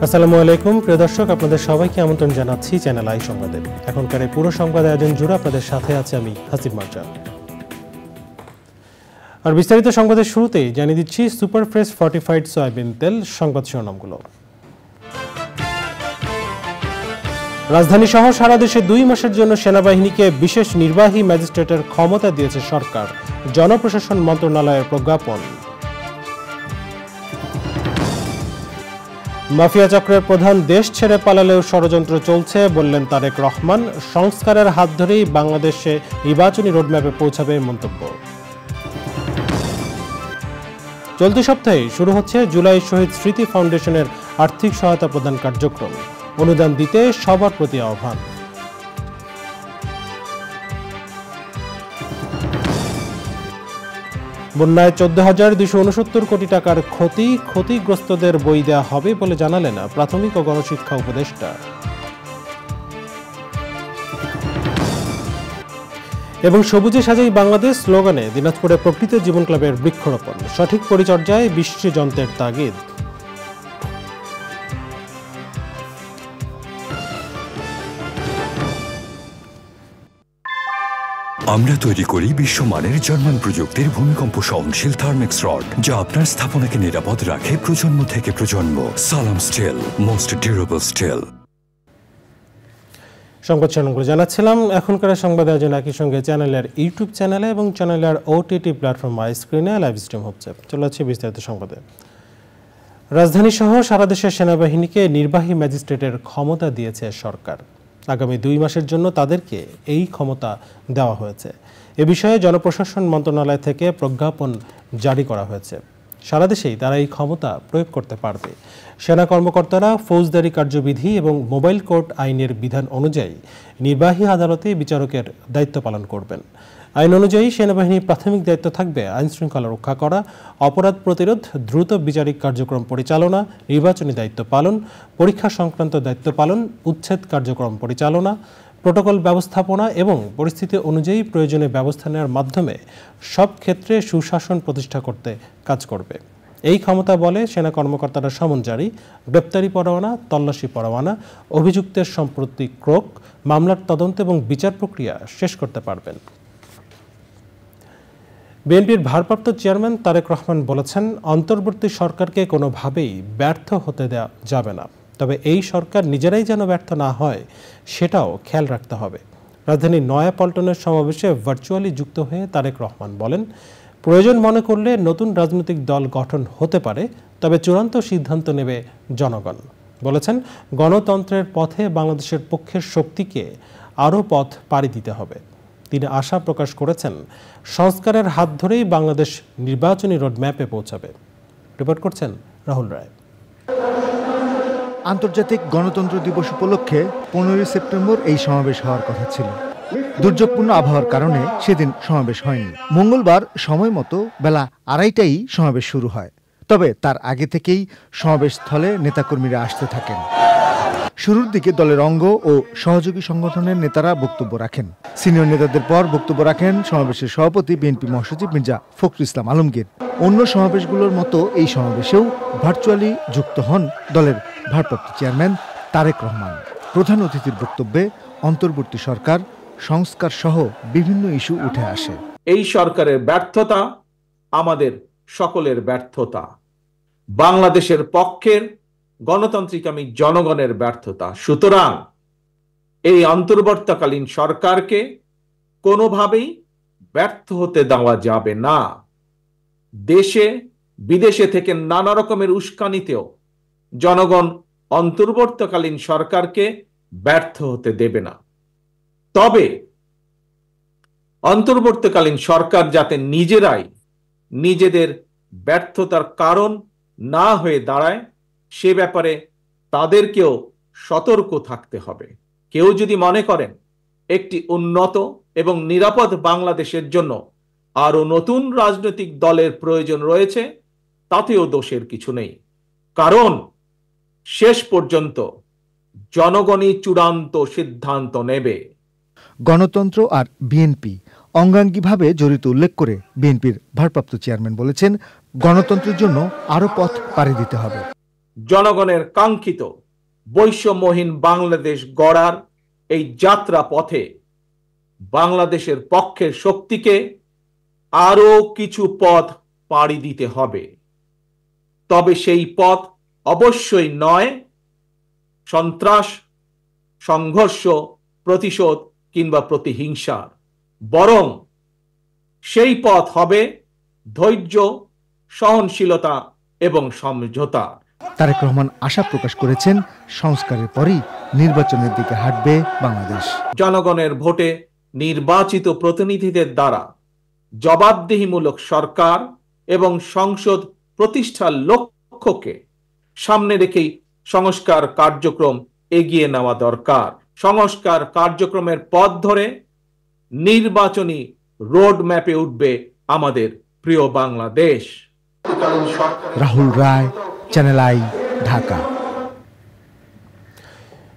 আসসালামু আলাইকুম প্রিয় দর্শক, আপনাদের সবাইকে আমন্ত্রণ জানাচ্ছি চ্যানেল আই সংবাদে। এখনকার এই পুরো সংবাদ আয়োজন জুড়ে আপনাদের সাথে আছে আমি হাসিব মার্জান। আর বিস্তারিত সংবাদের শুরুতেই জানিয়ে দিচ্ছি সুপার ফ্রেশ ফর্টিফাইড সয়াবিন তেল সংবাদ শিরোনামগুলো। রাজধানী সহ সারা দেশে 2 মাসের জন্য সেনাবাহিনীকে বিশেষ নির্বাহী ম্যাজিস্ট্রেটের ক্ষমতা দিয়েছে সরকার, জনপ্রশাসন মন্ত্রণালয়ের প্রজ্ঞাপন। মাফিয়া চক্রের প্রধান দেশ ছেড়ে পালালেও ষড়যন্ত্র চলছে বললেন তারেক রহমান। সংস্কারের হাত ধরেই বাংলাদেশে নির্বাচনী রোডম্যাপে পৌঁছাবে মন্তব্য। চলতি সপ্তাহে শুরু হচ্ছে জুলাই শহীদ স্মৃতি ফাউন্ডেশনের আর্থিক সহায়তা প্রদান কার্যক্রম। অনুদান দিতে সবার প্রতি আহ্বান। বন্যায় 14,269 কোটি টাকার ক্ষতিগ্রস্তদের বই দেওয়া হবে বলে জানালেন প্রাথমিক ও গণশিক্ষা উপদেষ্টা। এবং সবুজে সাজাই বাংলাদেশ স্লোগানে দিনাজপুরে প্রকৃত জীবন ক্লাবের বৃক্ষরোপণ। সঠিক পরিচর্যায় বৃষ্টিযন্ত্রের তাগিদ। আমরা তৈরি করি বিশ্বমানের জার্মান প্রযুক্তির ভূমিকম্প সহনশীল থার্মেক্স রড, যা আপনার স্থাপনাকে নিরাপদ রাখে প্রজন্ম থেকে প্রজন্ম। সালাম স্টিল, মোস্ট ডিউরেবল স্টিল। সংবাদ শিরোনামগুলো জানাচ্ছিলাম। এখনকার সংবাদ আয়োজন একই সঙ্গে চ্যানেলের ইউটিউব চ্যানেলে এবং চ্যানেলের ওটিটি প্ল্যাটফর্ম আই স্ক্রিনে লাইভ স্ট্রিম হচ্ছে। চলে যাচ্ছে বিস্তারিত সংবাদে। রাজধানী সহ সারা দেশের সেনাবাহিনীকে নির্বাহী ম্যাজিস্ট্রেটের ক্ষমতা দিয়েছে সরকার। আগামী 2 মাসের জন্য তাদেরকে এই ক্ষমতা দেওয়া হয়েছে। এ বিষয়ে জনপ্রশাসন মন্ত্রণালয় থেকে প্রজ্ঞাপন জারি করা হয়েছে। সারা দেশেই তারা এই ক্ষমতা প্রয়োগ করতে পারবে। সেনা কর্মকর্তারা ফৌজদারি কার্যবিধি এবং মোবাইল কোর্ট আইনের বিধান অনুযায়ী নির্বাহী আদালতে বিচারকের দায়িত্ব পালন করবেন। আইন অনুযায়ী সেনাবাহিনীর প্রাথমিক দায়িত্ব থাকবে আইন শৃঙ্খলা রক্ষা করা, অপরাধ প্রতিরোধ, দ্রুত বিচারিক কার্যক্রম পরিচালনা, নির্বাচনী দায়িত্ব পালন, পরীক্ষা সংক্রান্ত দায়িত্ব পালন, উচ্ছেদ কার্যক্রম পরিচালনা, প্রোটোকল ব্যবস্থাপনা এবং পরিস্থিতি অনুযায়ী প্রয়োজনীয় ব্যবস্থা নেওয়ার মাধ্যমে সব ক্ষেত্রে সুশাসন প্রতিষ্ঠা করতে কাজ করবে। এই ক্ষমতা বলে সেনা কর্মকর্তারা সমন জারি, গ্রেপ্তারি পরোয়ানা, তল্লাশি পরোয়ানা, অভিযুক্তের সম্পত্তি ক্রোক, মামলার তদন্ত এবং বিচার প্রক্রিয়া শেষ করতে পারবেন। বিএনপির ভারপ্রাপ্ত চেয়ারম্যান তারেক রহমান বলেছেন, অন্তর্বর্তী সরকারকে কোনোভাবেই ব্যর্থ হতে দেওয়া যাবে না। তবে এই সরকার নিজেরাই যেন ব্যর্থ না হয় সেটাও খেয়াল রাখতে হবে। রাজধানীর নয়াপল্টনের সমাবেশে ভার্চুয়ালি যুক্ত হয়ে তারেক রহমান বলেন, প্রয়োজন মনে করলে নতুন রাজনৈতিক দল গঠন হতে পারে, তবে চূড়ান্ত সিদ্ধান্ত নেবে জনগণ। বলেছেন, গণতন্ত্রের পথে বাংলাদেশের পক্ষের শক্তিকে আরও পথ পাড়ি দিতে হবে। তিনি আশা প্রকাশ করেছেন, সংস্কারের হাত ধরেই বাংলাদেশ নির্বাচনী রোডম্যাপে পৌঁছাবে। রিপোর্ট করছেন রাহুল রায়। আন্তর্জাতিক গণতন্ত্র দিবস উপলক্ষে 15 সেপ্টেম্বর এই সমাবেশ হওয়ার কথা ছিল। দুর্যোগপূর্ণ আবহাওয়ার কারণে সেদিন সমাবেশ হয়নি। মঙ্গলবার সময় মতো বেলা 2:30টায় সমাবেশ শুরু হয়। তবে তার আগে থেকেই সমাবেশ স্থলে নেতাকর্মীরা আসতে থাকেন। শুরুর দিকে দলের অঙ্গ ও সহযোগী সংগঠনের নেতারা বক্তব্য রাখেন। সিনিয়র নেতাদের পর বক্তব্য রাখেন সমাবেশের সভাপতি বিএনপি মহাসচিব মির্জা ফখরুল ইসলাম আলমগীর। অন্য সমাবেশগুলোর মতো এই সমাবেশেও ভার্চুয়ালি যুক্ত হন দলের ভারপ্রাপ্ত চেয়ারম্যান তারেক রহমান। প্রধান অতিথির বক্তব্যে অন্তর্বর্তী সরকার সংস্কার সহ বিভিন্ন ইস্যু উঠে আসে। এই সরকারের ব্যর্থতা আমাদের সকলের ব্যর্থতা, বাংলাদেশের পক্ষের গণতান্ত্রিকামী জনগণের ব্যর্থতা। সুতরাং এই অন্তর্বর্তীকালীন সরকারকে কোনোভাবেই ব্যর্থ হতে দেওয়া যাবে না। দেশে বিদেশে থেকে নানা রকমের উস্কানিতেও জনগণ অন্তর্বর্তীকালীন সরকারকে ব্যর্থ হতে দেবে না। তবে অন্তর্বর্তীকালীন সরকার যাতে নিজেরাই নিজেদের ব্যর্থতার কারণ না হয়ে দাঁড়ায় সে ব্যাপারে তাদেরকেও সতর্ক থাকতে হবে। কেউ যদি মনে করেন একটি উন্নত এবং নিরাপদ বাংলাদেশের জন্য আরো নতুন রাজনৈতিক দলের প্রয়োজন রয়েছে, তাতেও দোষের কিছু নেই। কারণ শেষ পর্যন্ত জনগণই চূড়ান্ত সিদ্ধান্ত নেবে। গণতন্ত্র আর বিএনপি অঙ্গাঙ্গিভাবে জড়িত উল্লেখ করে বিএনপির ভারপ্রাপ্ত চেয়ারম্যান বলেছেন, গণতন্ত্রের জন্য আরও পথ পাড়ি দিতে হবে। জনগণের কাঙ্ক্ষিত বৈষম্যহীন বাংলাদেশ গড়ার এই যাত্রা পথে বাংলাদেশের পক্ষের শক্তিকে আরো কিছু পথ পাড়ি দিতে হবে। তবে সেই পথ অবশ্যই নয় সন্ত্রাস, সংঘর্ষ, প্রতিশোধ কিংবা প্রতিহিংসার, বরং সেই পথ হবে ধৈর্য, সহনশীলতা এবং সমঝোতা। তারেক রহমান আশা প্রকাশ করেছেন, সংস্কারের পরই নির্বাচনের দিকে হাঁটবে বাংলাদেশ। জনগণের ভোটে নির্বাচিত প্রতিনিধিদের দ্বারা জবাবদিহিমূলক সরকার এবং সংসদ প্রতিষ্ঠার লক্ষ্যকে সামনে রেখেই সংস্কার কার্যক্রম এগিয়ে নেওয়া দরকার। সংস্কার কার্যক্রমের পথ ধরে নির্বাচনী রোড ম্যাপে উঠবে আমাদের প্রিয় বাংলাদেশ। রাহুল রায়, চ্যানেল আই, ঢাকা।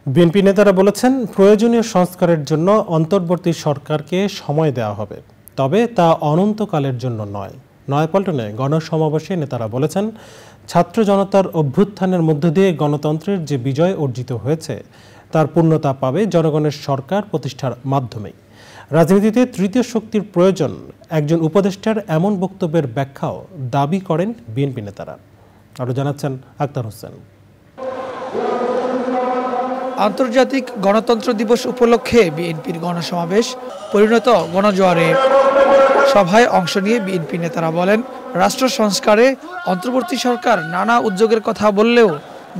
বিএনপি নেতারা বলেছেন, প্রয়োজনীয় সংস্কারের জন্য অন্তর্বর্তী সরকারকে সময় দেওয়া হবে, তবে তা অনন্তকালের জন্য নয়। নয়াপল্টনে গণসমাবেশে নেতারা বলেছেন, ছাত্র জনতার অভ্যুত্থানের মধ্য দিয়ে গণতন্ত্রের যে বিজয় অর্জিত হয়েছে তার পূর্ণতা পাবে জনগণের সরকার প্রতিষ্ঠার মাধ্যমেই। রাজনীতিতে তৃতীয় শক্তির প্রয়োজন, একজন উপদেষ্টার এমন বক্তব্যের ব্যাখ্যাও দাবি করেন বিএনপি নেতারা। আরও জানাচ্ছেন আক্তার হোসেন। আন্তর্জাতিক গণতন্ত্র দিবস উপলক্ষে বিএনপির গণসমাবেশ পরিণত গণজোয়ারে। সভায় অংশ নিয়ে বিএনপি নেতারা বলেন, রাষ্ট্র সংস্কারে অন্তর্বর্তী সরকার নানা উদ্যোগের কথা বললেও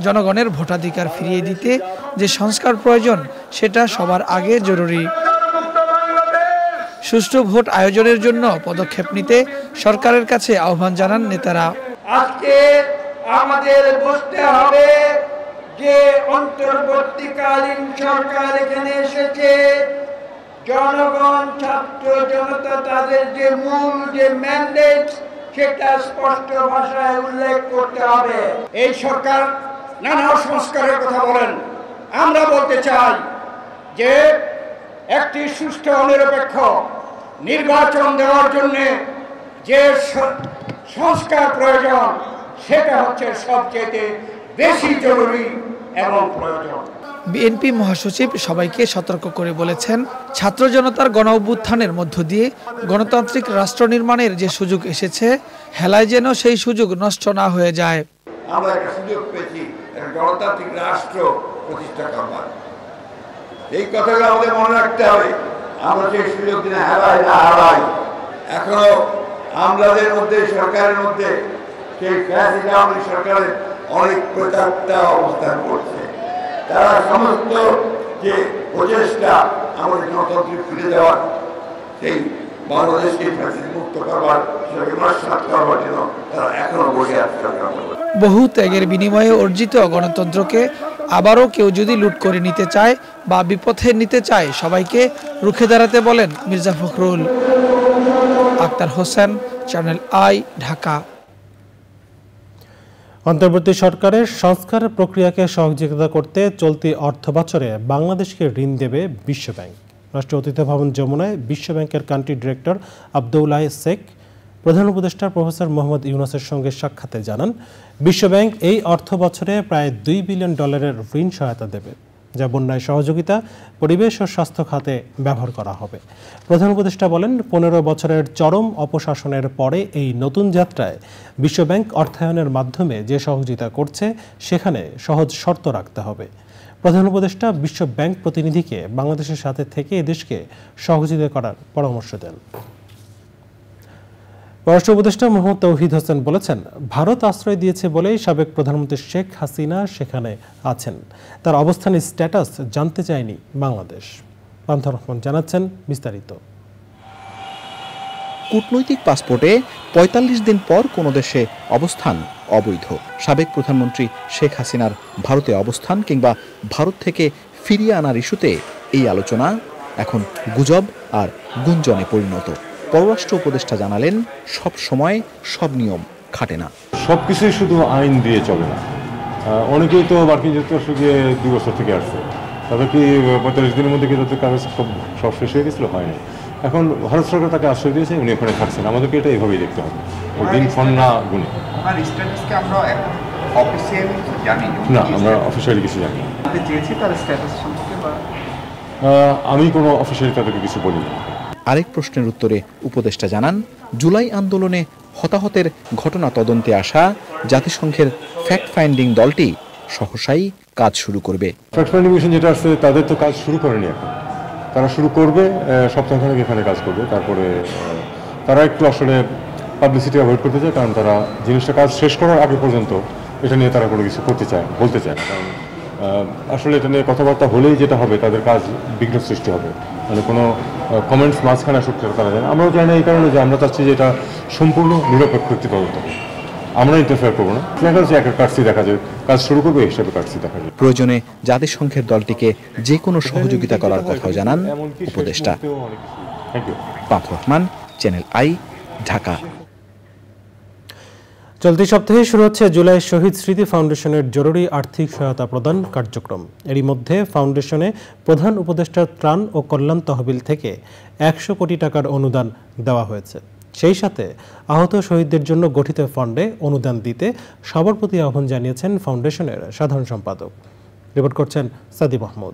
জনগণের ভোটাধিকার ফিরিয়ে দিতে যে সংস্কার প্রয়োজন সেটা সবার আগে জরুরি। সুষ্ঠু ভোট আয়োজনের জন্য পদক্ষেপ নিতে সরকারের কাছে আহ্বান জানান নেতারা। আজকে আমাদের বুঝতে হবে যে অন্তর্বর্তীকালীন সরকার এখানে এসেছে, জনগণ, ছাত্র জনতা তাদের যে মূল যে ম্যান্ডেট সেটা স্পষ্ট ভাষায় উল্লেখ করতে হবে। এই সরকার নানা সংস্কারের কথা বলেন, আমরা বলতে চাই যে একটি সুষ্ঠু নিরপেক্ষ নির্বাচন দেওয়ার জন্য যে সংস্কার প্রয়োজন সেটা হচ্ছে সবচেয়ে বেশি জরুরি এবং প্রয়োজন। বিএনপি মহাসচিব সবাইকে সতর্ক করে বলেছেন, ছাত্র জনতার গণ অভ্যুত্থানের মধ্য দিয়ে গণতান্ত্রিক রাষ্ট্র নির্মাণের যে সুযোগ এসেছে, হেলায় যেন সেই সুযোগ নষ্ট না হয়ে যায়। আমরা একটা সুযোগ পেয়েছি গণতান্ত্রিক রাষ্ট্র প্রতিষ্ঠা করবার, এই কথাটা আমাদের মনে রাখতে হবে। আমরা সেই সুযোগ দিনে হারাই না হারাই। এখনো আমাদের মধ্যে, সরকারের মধ্যে সেই ফ্যাসিস্ট সরকারের অনেক প্রতারণা অবস্থান করছে। তারা সমস্ত যে প্রচেষ্টা আমাদের গণতন্ত্রে ফিরে দেওয়ার, সেই বাংলাদেশকে ফ্যাসিস্ট মুক্ত করবার, সেটাকে নস্যাৎ করবার জন্য তারা এখনো বসে আছে। বহু ত্যাগের বিনিময়ে অর্জিত গণতন্ত্রকে আবারও কেউ যদি লুট করে নিতে চায় বা বিপথে নিতে চায়, সবাইকে রুখে দাঁড়াতে বলেন মির্জা ফখরুল। Akhtar Hossain, channel I, Dhaka. অন্তর্বর্তী সরকারের সংস্কার প্রক্রিয়াকে সহযোগিতা করতে চলতি অর্থবছরে বাংলাদেশকে ঋণ দেবে বিশ্বব্যাংক। রাষ্ট্রীয় অতিথি ভবন যমুনায় বিশ্বব্যাংকের কান্ট্রি ডিরেক্টর আব্দুল্লাহ শেখ প্রধান উপদেষ্টা প্রফেসর মোহাম্মদ ইউনূসের সঙ্গে সাক্ষাতে জানান, বিশ্বব্যাংক এই অর্থ বছরে প্রায় $2 বিলিয়ন ঋণ সহায়তা দেবে, যা বন্যায় সহযোগিতা, পরিবেশ ও স্বাস্থ্য খাতে ব্যবহার করা হবে। প্রধান উপদেষ্টা বলেন, 15 বছরের চরম অপশাসনের পরে এই নতুন যাত্রায় বিশ্বব্যাংক অর্থায়নের মাধ্যমে যে সহযোগিতা করছে সেখানে সহজ শর্ত রাখতে হবে। প্রধান উপদেষ্টা বিশ্ব ব্যাংক প্রতিনিধিকে বাংলাদেশের সাথে থেকে এদেশকে সহযোগিতা করার পরামর্শ দেন। পররাষ্ট্র উপদেষ্টা মোহাম্মদ তৌহিদ হোসেন বলেছেন, ভারত আশ্রয় দিয়েছে বলেই সাবেক প্রধানমন্ত্রী শেখ হাসিনা সেখানে আছেন। তার অবস্থানের স্ট্যাটাস জানতে চায়নি বাংলাদেশ। পান্থ রহমান জানাচ্ছেন বিস্তারিত। কূটনৈতিক পাসপোর্টে ৪৫ দিন পর কোনো দেশে অবস্থান অবৈধ। সাবেক প্রধানমন্ত্রী শেখ হাসিনার ভারতে অবস্থান কিংবা ভারত থেকে ফিরিয়ে আনার ইস্যুতে এই আলোচনা এখন গুজব আর গুঞ্জনে পরিণত। পররাষ্ট্র উপদেষ্টা জানালেন, সব সময় সব নিয়ম খাটে না। সবকিছুই শুধু আইন দিয়ে চলে না। অনেকেই তো মার্কিন যুক্তরাষ্ট্র গিয়ে 2 বছর থেকে আসছে, তাদের কি 45 দিনের মধ্যে কি তাদের কাগজ সব শেষ হয়ে গেছিল? হয়নি। এখন ভারত সরকার তাকে আশ্রয় দিয়েছে, উনি ওখানে থাকছেন। আমাদেরকে এটা এইভাবেই দেখতে হবে, দিন ফোন না গুনে। অফিসিয়ালি জানি না, আমরা অফিসিয়ালি কিছু জানি না। আপনি চেয়েছি তার স্ট্যাটাস সম্পর্কে বা আমি কোনো অফিসিয়ালি তাদেরকে কিছু বলি না। আরেক প্রশ্নের উত্তরে উপদেষ্টা জানান, জুলাই আন্দোলনে হতাহতের ঘটনা তদন্তে আসা জাতিসংঘের ফ্যাক্ট ফাইন্ডিং দলটি সহসাই কাজ শুরু করবে। ফ্যাক্ট ফাইন্ডিং মিশন যেটা আছে তাদের তো কাজ শুরু করেনি এখন, তারা শুরু করবে, সপ্তাহখানেক এখানে কাজ করবে। তারপরে তারা একটু আসলে পাবলিসিটি অ্যাভয়েড করতে চায়, কারণ তারা জিনিসটা কাজ শেষ করার আগে পর্যন্ত এটা নিয়ে তারা কোনো কিছু করতে চায়, বলতে চায় না। কারণ আসলে এটা নিয়ে কথাবার্তা হলেই যেটা হবে, তাদের কাজ বিঘ্ন সৃষ্টি হবে। মানে কোনো কমেন্টস মাঝখানে আসুক তারা জানে। আমরাও চাই না এই কারণে যে আমরা চাচ্ছি যে এটা সম্পূর্ণ নিরপেক্ষ একটি তদন্ত হবে, আমরা ইন্টারফেয়ার করবো না। দেখা যাচ্ছে একটা কাটসি দেখা যায়, কাজ শুরু করবে এই হিসাবে কাটসি দেখা যায়। প্রয়োজনে জাতিসংঘের দলটিকে যে কোনো সহযোগিতা করার কথাও জানান উপদেষ্টা। পান্থ রহমান, চ্যানেল আই, ঢাকা। চলতি সপ্তাহে শুরু হচ্ছে জুলাই শহীদ স্মৃতি ফাউন্ডেশনের জরুরি আর্থিক সহায়তা প্রদান কার্যক্রম। এরই মধ্যে ফাউন্ডেশনে প্রধান উপদেষ্টার ত্রাণ ও কল্যাণ তহবিল থেকে 100 কোটি টাকার অনুদান দেওয়া হয়েছে। সেই সাথে আহত শহীদদের জন্য গঠিত ফান্ডে অনুদান দিতে সবার প্রতি আহ্বান জানিয়েছেন ফাউন্ডেশনের সাধারণ সম্পাদক। রিপোর্ট করছেন সাদি মাহমুদ।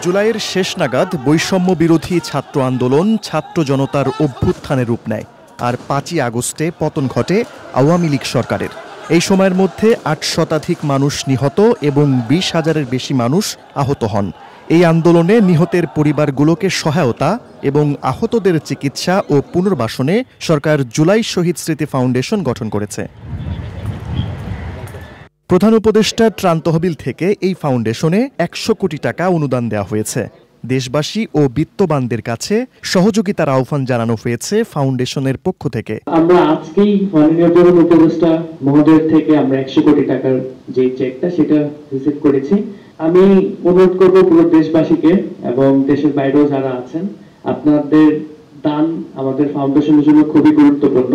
জুলাইয়ের শেষ নাগাদ বৈষম্য বিরোধী ছাত্র আন্দোলন ছাত্র জনতার অভ্যুত্থানে রূপ নেয়, আর 5ই আগস্টে পতন ঘটে আওয়ামী লীগ সরকারের। এই সময়ের মধ্যে 8 শতাধিক মানুষ নিহত এবং 20,000-এর বেশি মানুষ আহত হন। এই আন্দোলনে নিহতের পরিবারগুলোকে সহায়তা এবং আহতদের চিকিৎসা ও পুনর্বাসনে সরকার জুলাই শহীদ স্মৃতি ফাউন্ডেশন গঠন করেছে। প্রধান উপদেষ্টার ত্রাণ তহবিল থেকে এই ফাউন্ডেশনে 100 কোটি টাকা অনুদান দেওয়া হয়েছে। দেশবাসী ও বিত্তবানদের কাছে সহযোগিতার আহ্বান জানানো হয়েছে ফাউন্ডেশনের পক্ষ থেকে। আমরা আজকেই মাননীয় প্রধান উপদেষ্টা মহোদয়ের থেকে আমরা 100 কোটি টাকার যে চেকটা সেটা রিসিভ করেছি। আমি অনুরোধ করব পুরো দেশবাসীকে এবং দেশের বাইরেও যারা আছেন, আপনাদের দান আমাদের ফাউন্ডেশনের জন্য খুবই গুরুত্বপূর্ণ।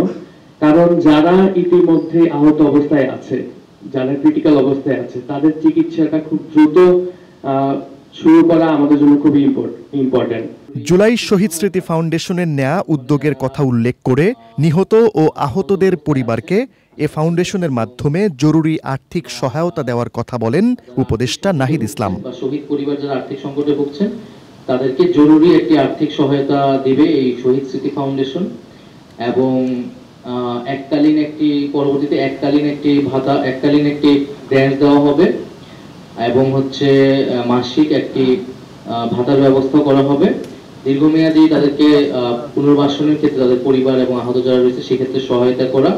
কারণ যারা ইতিমধ্যে আহত অবস্থায় আছে, যারা ক্রিটিক্যাল অবস্থায় আছে, তাদের চিকিৎসাটা খুব দ্রুত শুরু করা আমাদের জন্য খুবই ইম্পর্টেন্ট। জুলাই শহীদ স্মৃতি ফাউন্ডেশনের নেয়া উদ্যোগের কথা উল্লেখ করে নিহত ও আহতদের পরিবারকে এ ফাউন্ডেশনের মাধ্যমে জরুরি আর্থিক সহায়তা দেওয়ার কথা বলেন উপদেষ্টা নাহিদ ইসলাম। শহীদ পরিবার যারা আর্থিক সংকটে ভুগছেন তাদেরকে জরুরি একটি আর্থিক সহায়তা দেবে এই শহীদ স্মৃতি ফাউন্ডেশন, এবং পরবর্তীতে এককালীন একটি ভাতা, এককালীন একটি গ্র্যান্ট দেওয়া হবে, এবং মাসিক একটি ভাতার ব্যবস্থা করা হবে। দীর্ঘমেয়াদী তাদেরকে পুনর্বাসনের ক্ষেত্রে তাদের পরিবার এবং আহত যারা রয়েছে সেক্ষেত্রে সহায়তা করা,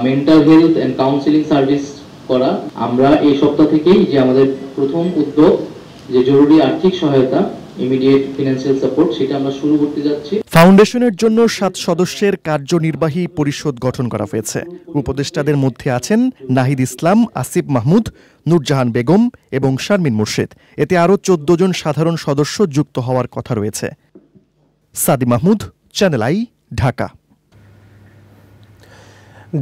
mental health and counselling service করা। আমরা এই সপ্তাহ থেকেই যে আমাদের প্রথম উদ্যোগ যে জরুরি আর্থিক সহায়তা, ইমিডিয়েট ফিনান্সিয়াল সাপোর্ট, সেটা আমরা শুরু করতে যাচ্ছি। ফাউন্ডেশনের জন্য 7 সদস্যের কার্যনির্বাহী পরিষদ গঠন করা হয়েছে। উপদেষ্টাদের মধ্যে আছেন নাহিদ ইসলাম, আসিফ মাহমুদ, নূরজাহান বেগম এবং শারমিন মুর্শিদ। এতে আরও 14 জন সাধারণ সদস্য যুক্ত হওয়ার কথা রয়েছে। সাদি মাহমুদ, চ্যানেল আই, ঢাকা।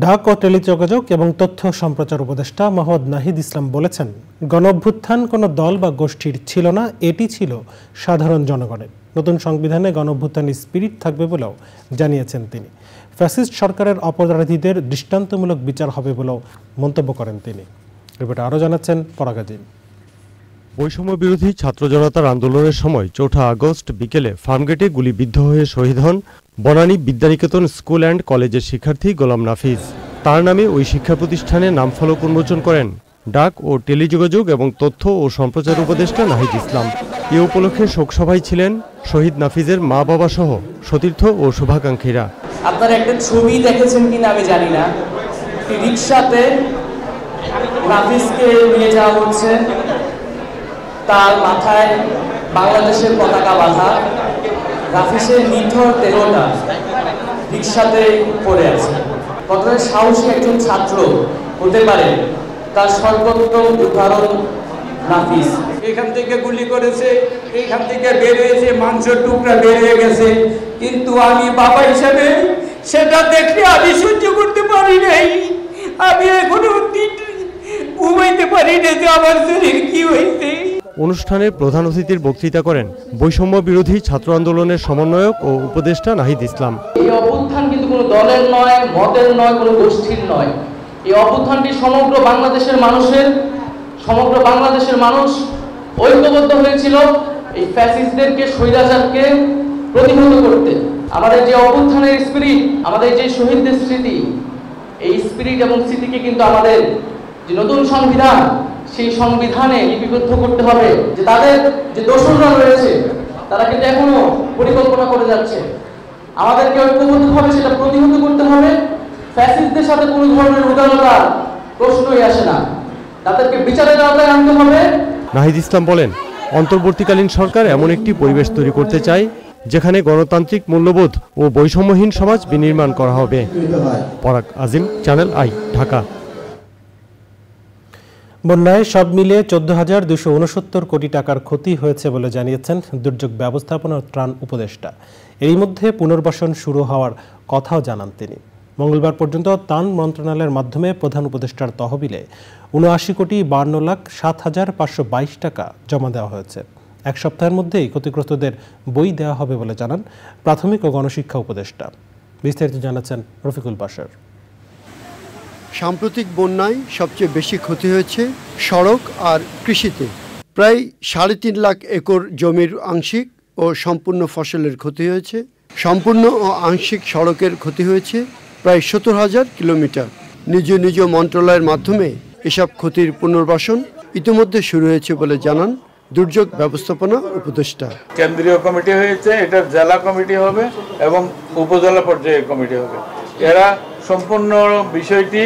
ডাক ও টেলিযোগাযোগ এবং তথ্য সম্প্রচার উপদেষ্টা মোহাম্মদ নাহিদ ইসলাম বলেছেন, গণঅভ্যুত্থান কোনো দল বা গোষ্ঠীর ছিল না, এটি ছিল সাধারণ জনগণের। নতুন সংবিধানে গণঅভ্যুত্থানের স্পিরিট থাকবে বলেও জানিয়েছেন তিনি। ফ্যাসিস্ট সরকারের অপরাধীদের দৃষ্টান্তমূলক বিচার হবে বলেও মন্তব্য করেন তিনি। রিপোর্টে আরও জানাচ্ছেন পরাগাজীন। বৈষম্য বিরোধী ছাত্র জনতার আন্দোলনের সময় 4 আগস্ট বিকেলে ফার্মগেটে গুলিবিদ্ধ হয়ে শহীদ হন বনানী বিদ্যানিকেতন স্কুল অ্যান্ড কলেজের শিক্ষার্থী গোলাম নাফিজ। তার নামে ওই শিক্ষা প্রতিষ্ঠানে নামফলক উন্মোচন করেন ডাক ও টেলিযোগাযোগ এবং তথ্য ও সম্প্রচার উপদেষ্টা নাহিদ ইসলাম। এ উপলক্ষে শোকসভায় ছিলেন শহীদ নাফিজের মা বাবা সহ সতীর্থ ও শুভাকাঙ্ক্ষীরা। আপনারা একটা ছবি দেখেছেন কিনা আমি জানি না, রিকশাতে নাফিজকে নিয়ে যাওয়া হচ্ছে, তার মাথায় বাংলাদেশের পতাকা বাঁধা, নাফিসের নিথর দেহটা রিকশাতে পড়ে আছে। কতটা সাহসী একজন ছাত্র হতে পারে তার সর্বোত্তম উদাহরণ নাফিস। এখান থেকে গুলি করেছে, এইখান থেকে বের হয়েছে, মাংসের টুকরা বের হয়ে গেছে, কিন্তু আমি বাবা হিসেবে সেটা দেখলে আমি সহ্য করতে পারি নাই। আমি এখনো ঘুমাইতে পারি না যে আমার শরীর কি হয়েছে। অনুষ্ঠানে প্রধান অতিথির বক্তৃতা করেন বৈষম্য বিরোধী ছাত্র আন্দোলনের সমন্বয়ক ও উপদেষ্টা নাহিদ ইসলাম। এই অভ্যুত্থান কিন্তু কোনো কোনো দলের নয়, মতের নয়, কোনো গোষ্ঠীর নয়। এই অভ্যুত্থানটি সমগ্র বাংলাদেশের মানুষ ঐক্যবদ্ধ হয়েছিল এই ফ্যাসিস্টদেরকে, স্বৈরাচারকে প্রতিহত করতে। আমাদের যে অভ্যুত্থানের স্পিরিট, আমাদের যে শহীদদের স্মৃতি, এই স্পিরিট এবং স্মৃতিকে কিন্তু আমাদের যে নতুন সংবিধান, সেই সংবিধানে লিপিবদ্ধ করতে হবে। যে তাদের যে দোসররা রয়েছে তারা কিন্তু এখনো পরিকল্পনা করে যাচ্ছে। আমাদেরকে ঐক্যবদ্ধভাবে সেটা প্রতিহত করতে হবে। ফ্যাসিস্টদের সাথে কোনো ধরনের উদারতার প্রশ্নই আসে না, তাদেরকে বিচারের আওতায় আনতে হবে। নাহিদ ইসলাম বলেন, অন্তর্বর্তীকালীন সরকার এমন একটি পরিবেশ তৈরি করতে চায় যেখানে গণতান্ত্রিক মূল্যবোধ ও বৈষম্যহীন সমাজ বিনির্মাণ করা হবে। পরাগ আজিম, চ্যানেল আই, ঢাকা। বন্যায় সব মিলিয়ে 14,269 কোটি টাকার ক্ষতি হয়েছে বলে জানিয়েছেন দুর্যোগ ব্যবস্থাপনা ও ত্রাণ উপদেষ্টা। এরই মধ্যে পুনর্বাসন শুরু হওয়ার কথাও জানান তিনি। মঙ্গলবার পর্যন্ত ত্রাণ মন্ত্রণালয়ের মাধ্যমে প্রধান উপদেষ্টার তহবিলে 79,07,522 টাকা জমা দেওয়া হয়েছে। এক সপ্তাহের মধ্যেই ক্ষতিগ্রস্তদের বই দেওয়া হবে বলে জানান প্রাথমিক ও গণশিক্ষা উপদেষ্টা। বিস্তারিত জানাচ্ছেন রফিকুল বাশার। সাম্প্রতিক বন্যায় সবচেয়ে বেশি ক্ষতি হয়েছে সড়ক আর কৃষিতে। প্রায় 3.5 লাখ একর জমির আংশিক ও সম্পূর্ণ ফসলের ক্ষতি হয়েছে। সম্পূর্ণ ও আংশিক সড়কের ক্ষতি হয়েছে প্রায় 70,000 কিলোমিটার। নিজ নিজ মন্ত্রণালয়ের মাধ্যমে এসব ক্ষতির পুনর্বাসন ইতিমধ্যে শুরু হয়েছে বলে জানান দুর্যোগ ব্যবস্থাপনা উপদেষ্টা। কেন্দ্রীয় কমিটি হয়েছে, এটা জেলা কমিটি হবে এবং উপজেলা পর্যায়ে কমিটি হবে। এরা সম্পূর্ণ বিষয়টি,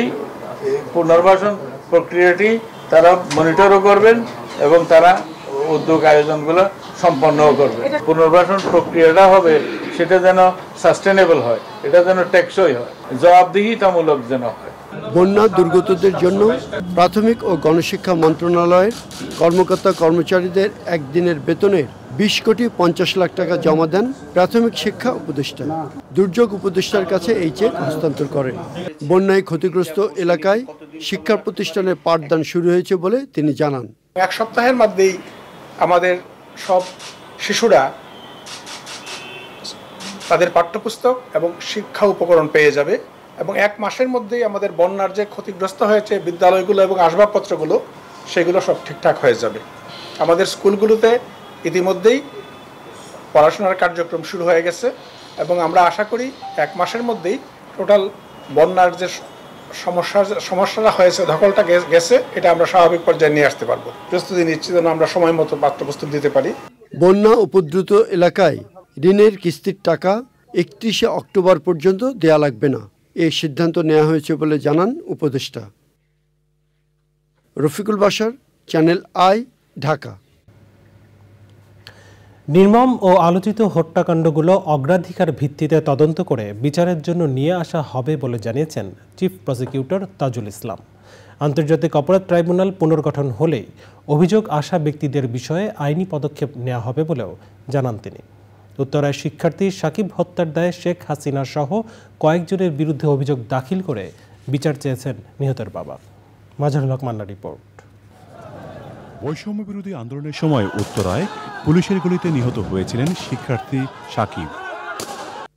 পুনর্বাসন প্রক্রিয়াটি তারা মনিটরও করবেন এবং তারা উদ্যোগ আয়োজনগুলো সম্পন্নও করবে। পুনর্বাসন প্রক্রিয়াটা হবে সেটা যেন সাস্টেনেবল হয়, এটা যেন টেকসই হয়, জবাবদিহিতামূলক যেন হয়। বন্যা দুর্গতদের জন্য প্রাথমিক ও গণশিক্ষা মন্ত্রণালয়ের কর্মকর্তা কর্মচারীদের একদিনের বেতনের 20,50 লাখ টাকা জমা দেন প্রাথমিক শিক্ষা উপদেষ্টা। দুর্যোগ উপদেষ্টার কাছে এই চেক হস্তান্তর করেন। বন্যায় ক্ষতিগ্রস্ত এলাকায় শিক্ষা প্রতিষ্ঠানের পাঠদান শুরু হয়েছে বলে তিনি জানান। এক সপ্তাহের মধ্যেই আমাদের সব শিশুরা তাদের পাঠ্যপুস্তক এবং শিক্ষা উপকরণ পেয়ে যাবে এবং 1 মাসের মধ্যেই আমাদের বন্যার যে ক্ষতিগ্রস্ত হয়েছে বিদ্যালয়গুলো এবং আসবাবপত্রগুলো, সেগুলো সব ঠিকঠাক হয়ে যাবে। আমাদের স্কুলগুলোতে ইতিমধ্যেই পড়াশোনার কার্যক্রম শুরু হয়ে গেছে এবং আমরা আশা করি 1 মাসের মধ্যেই টোটাল বন্যার যে সমস্যাটা হয়েছে, ধকলটা গেছে, এটা আমরা স্বাভাবিক পর্যায়ে নিয়ে আসতে পারবো। প্রস্তুতি নিচ্ছি যেন আমরা সময় মতো পাঠ্যপুস্তক দিতে পারি। বন্যা উপদ্রুত এলাকায় ঋণের কিস্তির টাকা 31শে অক্টোবর পর্যন্ত দেয়া লাগবে না, এই সিদ্ধান্ত নেওয়া হয়েছে বলে জানান উপদেষ্টা। Rafiqul Bashar, channel I, Dhaka. নির্মম ও আলোচিত হত্যাকাণ্ডগুলো অগ্রাধিকার ভিত্তিতে তদন্ত করে বিচারের জন্য নিয়ে আসা হবে বলে জানিয়েছেন চিফ প্রসিকিউটর তাজুল ইসলাম। আন্তর্জাতিক অপরাধ ট্রাইব্যুনাল পুনর্গঠন হলেই অভিযোগ আসা ব্যক্তিদের বিষয়ে আইনি পদক্ষেপ নেওয়া হবে বলেও জানান তিনি। উত্তরায় শিক্ষার্থী সাকিব হত্যার দায়ে শেখ হাসিনা সহ কয়েকজনের বিরুদ্ধে অভিযোগ দাখিল করে বিচার চেয়েছেন নিহতের বাবা। মাজহারুল হক মান্নার রিপোর্ট। বৈষম্য বিরোধী আন্দোলনের সময় উত্তরায় পুলিশের গুলিতে নিহত হয়েছিলেন শিক্ষার্থী সাকিব।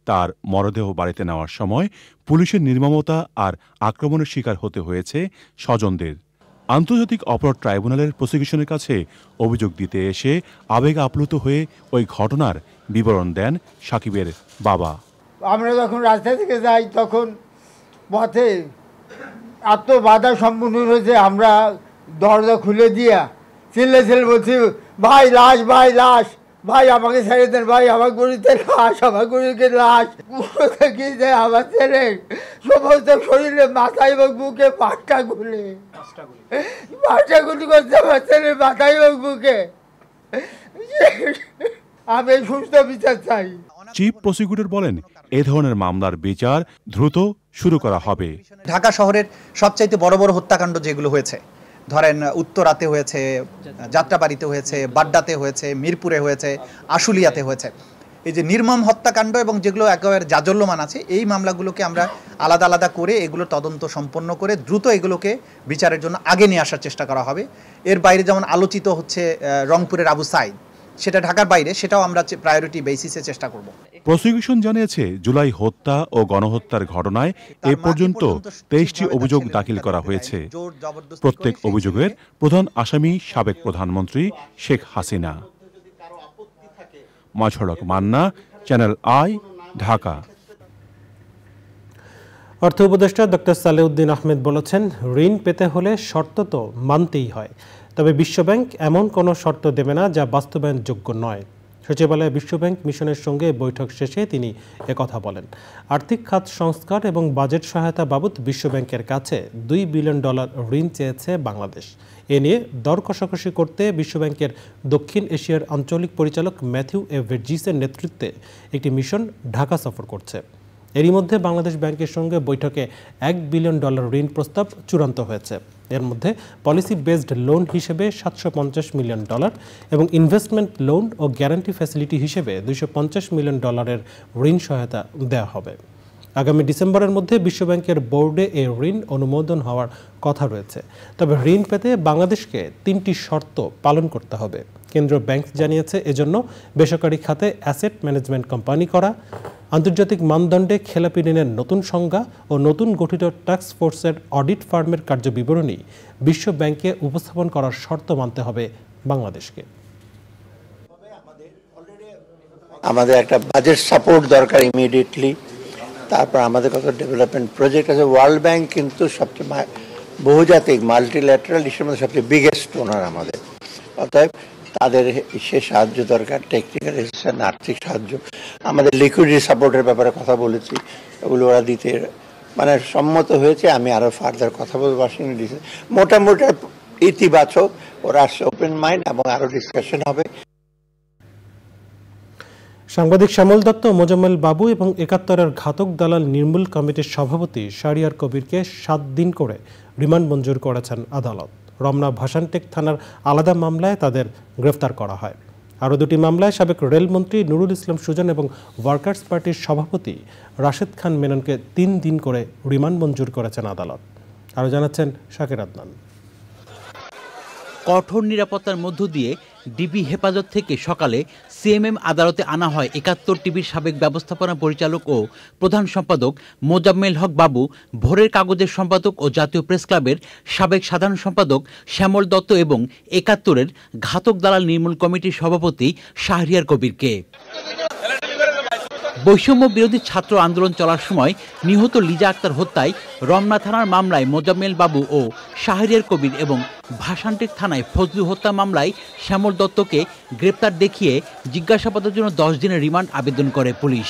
তার মরদেহ বাড়িতে নেওয়ার সময় পুলিশের নির্মমতা আর আক্রমণের শিকার হতে হয়েছে স্বজনদের। আন্তর্জাতিক অপরাধ ট্রাইব্যুনালের প্রসিকিউশনের কাছে অভিযোগ দিতে এসে আবেগ আপ্লুত হয়ে ওই ঘটনার বিবরণ দেন সাকিবের বাবা। আমরা যখন রাস্তা থেকে যাই তখন পথে এত বাধা সম্মুখীন হয়েছে, আমরা দরজা খুলে দিয়া চিল্লে বলছি, ভাই লাশ, ভাই লাশ, ভাই আমাকে ছেড়ে দেন, ভাই আমার গরিতে লাশ, আমার গরিকে লাশ। আমার ছেলে সমস্ত শরীরে, মাথায় এবং বুকে 5টা গুলি করছে আমার ছেলে মাথায় এবং বুকে। আমি সুস্থ বিচার চাই। চিফ প্রসিকিউটর বলেন, এ ধরনের মামলার বিচার দ্রুত শুরু করা হবে। ঢাকা শহরের সবচাইতে বড় বড় হত্যাকাণ্ড যেগুলো হয়েছে, ধরেন উত্তরাতে হয়েছে, যাত্রাবাড়িতে হয়েছে, বাড্ডাতে হয়েছে, মিরপুরে হয়েছে, আশুলিয়াতে হয়েছে, এই যে নির্মম হত্যাকাণ্ড এবং যেগুলো একেবারে জাজল্যমান আছে, এই মামলাগুলোকে আমরা আলাদা আলাদা করে এগুলো তদন্ত সম্পন্ন করে দ্রুত এগুলোকে বিচারের জন্য আগে নিয়ে আসার চেষ্টা করা হবে। এর বাইরে যেমন আলোচিত হচ্ছে রংপুরের আবু সাইদ, সেটা ঢাকার বাইরে, সেটাও আমরা প্রায়োরিটি বেসিসে চেষ্টা করব। প্রসিকিউশন জানিয়েছে জুলাই হত্যা ও গণহত্যার ঘটনায় এ পর্যন্ত 23টি অভিযোগ দাখিল করা হয়েছে। প্রত্যেক অভিযোগের প্রধান আসামি সাবেক প্রধানমন্ত্রী শেখ হাসিনা। মাঝড়ক মান্না, চ্যানেল আই, ঢাকা। অর্থ উপদেষ্টা ডক্টর সালেউদ্দিন আহমেদ বলেছেন, ঋণ পেতে হলে শর্ত তো মানতেই হয়, তবে বিশ্বব্যাংক এমন কোনো শর্ত দেবে না যা বাস্তবায়নযোগ্য নয়। সচিবালয়ে বিশ্বব্যাংক মিশনের সঙ্গে বৈঠক শেষে তিনি একথা বলেন। আর্থিক খাত সংস্কার এবং বাজেট সহায়তা বাবদ বিশ্বব্যাংকের কাছে $2 বিলিয়ন ঋণ চেয়েছে বাংলাদেশ। এ নিয়ে দর কষাকষি করতে বিশ্বব্যাংকের দক্ষিণ এশিয়ার আঞ্চলিক পরিচালক ম্যাথিউ এ ভের্জিসের নেতৃত্বে একটি মিশন ঢাকা সফর করছে। এরই মধ্যে বাংলাদেশ ব্যাংকের সঙ্গে বৈঠকে $1 বিলিয়ন ঋণ প্রস্তাব চূড়ান্ত হয়েছে। এর মধ্যে পলিসি বেসড লোন হিসেবে $750 মিলিয়ন এবং ইনভেস্টমেন্ট লোন ও গ্যারান্টি ফ্যাসিলিটি হিসেবে $250 মিলিয়ন ঋণ সহায়তা দেওয়া হবে। আগামী ডিসেম্বরের মধ্যে বিশ্বব্যাংকের বোর্ডে এ ঋণ অনুমোদন হওয়ার কথা রয়েছে। তবে ঋণ পেতে বাংলাদেশকে 3টি শর্ত পালন করতে হবে। কেন্দ্রীয় ব্যাংক জানিয়েছে, এজন্য বেসরকারি খাতে অ্যাসেট ম্যানেজমেন্ট কোম্পানি করা, আন্তর্জাতিক মানদণ্ডে খেলাপি ঋণের নতুন সংজ্ঞা ও নতুন গঠিত টাস্ক ফোর্সের অডিট ফার্মের কার্যবিবরণী বিশ্ব ব্যাংকে উপস্থাপন করার শর্ত মানতে হবে বাংলাদেশকে। আমাদের একটা বাজেট সাপোর্ট দরকার ইমিডিয়েটলি। তারপর আমাদের কত ডেভেলপমেন্ট প্রজেক্ট আছে। ওয়ার্ল্ড ব্যাংক কিন্তু সবচেয়ে বহুজাতিক মাল্টিল্যাটারাল ইস্যুর মধ্যে সবচেয়ে বিগেস্ট ওনার আমাদের। অতএব তাদের সে সাহায্য দরকার, টেকনিক্যাল অ্যাসিস্ট্যান্স, আর্থিক সাহায্য। আমাদের লিকুইডিটি সাপোর্টের ব্যাপারে কথা বলেছি, ওগুলো ওরা দিতে মানে সম্মত হয়েছে। আমি আরও ফার্দার কথা বলবো ওয়াশিংটন ডিসি। মোটামুটি ইতিবাচক, ওরা আসছে ওপেন মাইন্ড এবং আরও ডিসকাশন হবে। সাংবাদিক শ্যামল দত্ত, মোজাম্মেল বাবু এবং ৭১-এর ঘাতক দালাল নির্মূল কমিটির সভাপতি শাহরিয়ার কবিরকে 7 দিন করে রিমান্ড মঞ্জুর করেছেন আদালত। রমনা ভাসানটেক থানার আলাদা মামলায় তাদের গ্রেফতার করা হয়। আরও 2টি মামলায় সাবেক রেলমন্ত্রী নুরুল ইসলাম সুজন এবং ওয়ার্কার্স পার্টির সভাপতি রাশেদ খান মেননকে 3 দিন করে রিমান্ড মঞ্জুর করেছেন আদালত। আরও জানাচ্ছেন শাকির আদনান। কঠোর নিরাপত্তার মধ্য দিয়ে ডিবি হেফাজত থেকে সকালে সিএমএম আদালতে আনা হয় ৭১ টিভির সাবেক ব্যবস্থাপনা পরিচালক ও প্রধান সম্পাদক মোজাম্মেল হক বাবু, ভোরের কাগজের সম্পাদক ও জাতীয় প্রেস ক্লাবের সাবেক সাধারণ সম্পাদক শ্যামল দত্ত এবং ৭১-এর ঘাতক দালাল নির্মূল কমিটির সভাপতি শাহরিয়ার কবিরকে। বৈষম্য বিরোধী ছাত্র আন্দোলন চলার সময় নিহত লিজা আক্তার হত্যায় রমনা থানার মামলায় মোজাম্মেল বাবু ও শাহরিয়ার কবির এবং ভাসানটেক থানায় ফজলু হত্যা মামলায় শ্যামল দত্তকে গ্রেপ্তার দেখিয়ে জিজ্ঞাসাবাদের জন্য 10 দিনের রিমান্ড আবেদন করে পুলিশ।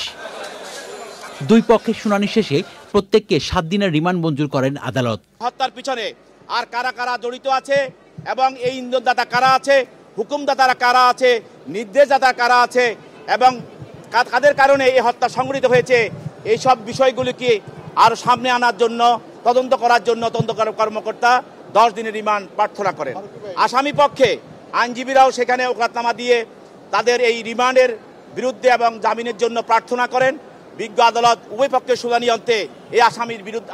2 পক্ষের শুনানি শেষে প্রত্যেককে 7 দিনের রিমান্ড মঞ্জুর করেন আদালত। হত্যার পিছনে আর কারা কারা জড়িত আছে এবং এই ইন্ধনদাতা কারা আছে, হুকুমদাতারা কারা আছে, নির্দেশদাতা কারা আছে এবং কাদের কারণে এই হত্যা সংঘটিত হয়েছে, এই সব বিষয়গুলিকে আরও সামনে আনার জন্য তদন্ত করার জন্য তদন্ত কর্মকর্তা 10 দিনের রিমান্ড প্রার্থনা করেন। আসামি পক্ষে আইনজীবীরাও সেখানে ওকালতনামা দিয়ে তাদের এই রিমান্ডের বিরুদ্ধে এবং জামিনের জন্য প্রার্থনা করেন। বিজ্ঞ আদালত উভয় পক্ষের শুনানি অন্তে এই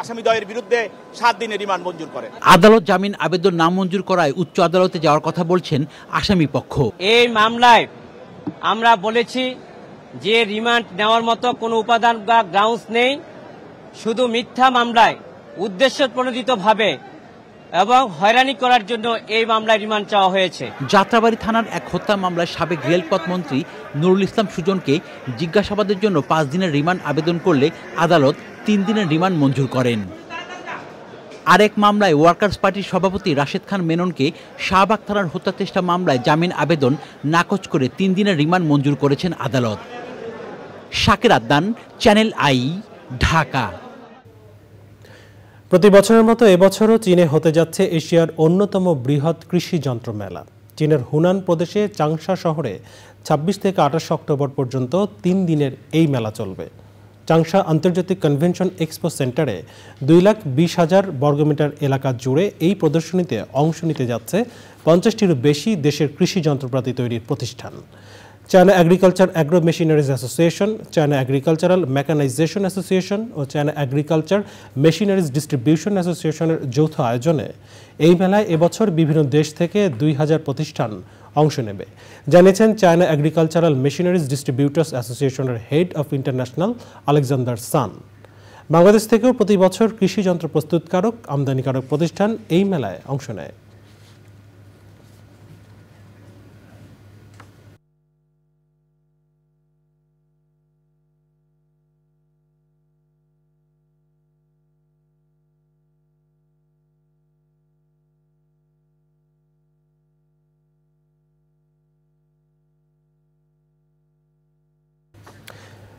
আসামিদ্বয়ের বিরুদ্ধে 7 দিনের রিমান্ড মঞ্জুর করেন। আদালত জামিন আবেদন না মঞ্জুর করায় উচ্চ আদালতে যাওয়ার কথা বলছেন আসামি পক্ষ। এই মামলায় আমরা বলেছি যে রিমান্ড নেওয়ার মতো কোনো উপাদান বা গ্রাউন্ডস নেই, শুধু মিথ্যা মামলায় উদ্দেশ্য প্রণোদিতভাবে এবং হয়রানি করার জন্য এই মামলায় রিমান্ড চাওয়া হয়েছে। যাত্রাবাড়ী থানার এক হত্যা মামলায় সাবেক রেলপথ মন্ত্রী নুরুল ইসলাম সুজনকে জিজ্ঞাসাবাদের জন্য 5 দিনের রিমান্ড আবেদন করলে আদালত 3 দিনের রিমান্ড মঞ্জুর করেন। আরেক মামলায় ওয়ার্কার্স পার্টির সভাপতি রাশেদ খান মেননকে শাহবাগ থানার হত্যা চেষ্টা মামলায় জামিন আবেদন নাকচ করে 3 দিনের রিমান্ড মঞ্জুর করেছেন আদালত। Shakir Adnan, channel I, Dhaka. প্রতি বছরের মতো এবছরও চীনে হতে যাচ্ছে এশিয়ার অন্যতম বৃহৎ কৃষি যন্ত্র মেলা। চীনের হুনান প্রদেশে চাংশা শহরে 26 থেকে 28 অক্টোবর পর্যন্ত 3 দিনের এই মেলা চলবে। চাংশা আন্তর্জাতিক কনভেনশন এক্সপো সেন্টারে 2,20,000 বর্গমিটার এলাকা জুড়ে এই প্রদর্শনীতে অংশ নিতে যাচ্ছে 50টিরও বেশি দেশের কৃষি যন্ত্রপাতি তৈরির প্রতিষ্ঠান। China agriculture agro machineries association, China agricultural mechanization association ও চায়না এগ্রিকালচার মেশিনারিজ ডিস্ট্রিবিউশন অ্যাসোসিয়েশনের যৌথ আয়োজনে এই মেলায় এবছর বিভিন্ন দেশ থেকে 2,000 প্রতিষ্ঠান অংশ নেবে, জানিয়েছেন চায়না এগ্রিকালচারাল মেশিনারিজ ডিস্ট্রিবিউটার্স অ্যাসোসিয়েশনের হেড অফ ইন্টারন্যাশনাল আলেকজান্ডার সান। বাংলাদেশ থেকেও প্রতি বছর কৃষি যন্ত্র প্রস্তুতকারক আমদানিকারক প্রতিষ্ঠান এই মেলায় অংশ নেয়।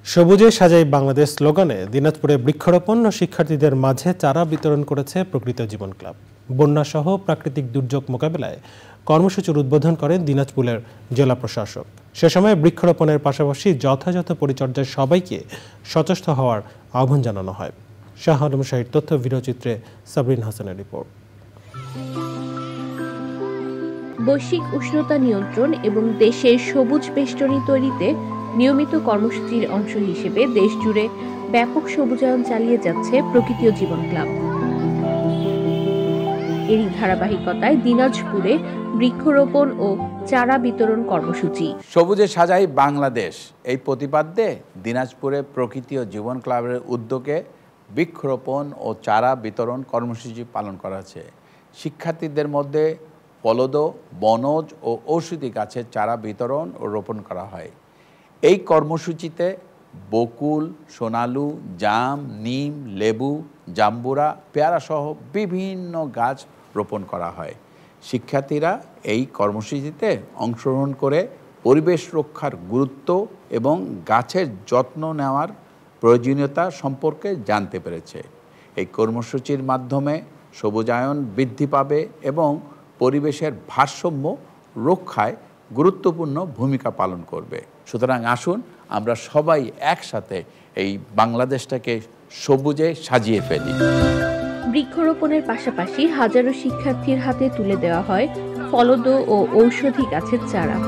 সবুজে সাজাই বাংলাদেশ স্লোগানে দিনাজপুরে বৃক্ষরোপণ ও শিক্ষার্থীদের মাঝে চারা বিতরণ করেছে প্রকৃত জীবন ক্লাব। বন্যাসহ প্রাকৃতিক দুর্যোগ মোকাবেলায় কর্মসূচির উদ্বোধন করেন দিনাজপুরের জেলা প্রশাসক। সে সময় বৃক্ষরোপণের পাশাপাশি যথাযথ পরিচর্যায় সবাইকে সচেষ্ট হওয়ার আহ্বান জানানো হয়। শাহ আলম শাহীর তথ্য ভিডিওচিত্রে সাবরিন হাসানের রিপোর্ট। বৈশ্বিক উষ্ণতা নিয়ন্ত্রণ এবং দেশের সবুজ বেষ্টনী তৈরিতে নিয়মিত কর্মসূচির অংশ হিসেবে দেশজুড়ে ব্যাপক সবুজায়ন চালিয়ে যাচ্ছে প্রকৃতি ও জীবন ক্লাব। এরই ধারাবাহিকতায় দিনাজপুরে বৃক্ষরোপণ ও চারা বিতরণ কর্মসূচি। সবুজে সাজাই বাংলাদেশ এই প্রতিপাদ্যে দিনাজপুরে প্রকৃতি ও জীবন ক্লাবের উদ্যোগে বৃক্ষরোপণ ও চারা বিতরণ কর্মসূচি পালন করা হচ্ছে। শিক্ষার্থীদের মধ্যে ফলদ, বনজ ও ঔষধি গাছের চারা বিতরণ ও রোপণ করা হয়। এই কর্মসূচিতে বকুল, সোনালু, জাম, নিম, লেবু, জাম্বুরা, পেয়ারা সহ বিভিন্ন গাছ রোপণ করা হয়। শিক্ষার্থীরা এই কর্মসূচিতে অংশগ্রহণ করে পরিবেশ রক্ষার গুরুত্ব এবং গাছের যত্ন নেওয়ার প্রয়োজনীয়তা সম্পর্কে জানতে পেরেছে। এই কর্মসূচির মাধ্যমে সবুজায়ন বৃদ্ধি পাবে এবং পরিবেশের ভারসাম্য রক্ষায় গুরুত্বপূর্ণ ভূমিকা পালন করবে। সুতরাং আসুন আমরা সবাই একসাথে এই বাংলাদেশটাকে সবুজে সাজিয়ে ফেলি। বৃক্ষরোপণের পাশাপাশি হাজারো শিক্ষার্থীর হাতে তুলে দেওয়া হয় ফলদ ও ঔষধি গাছের চারা।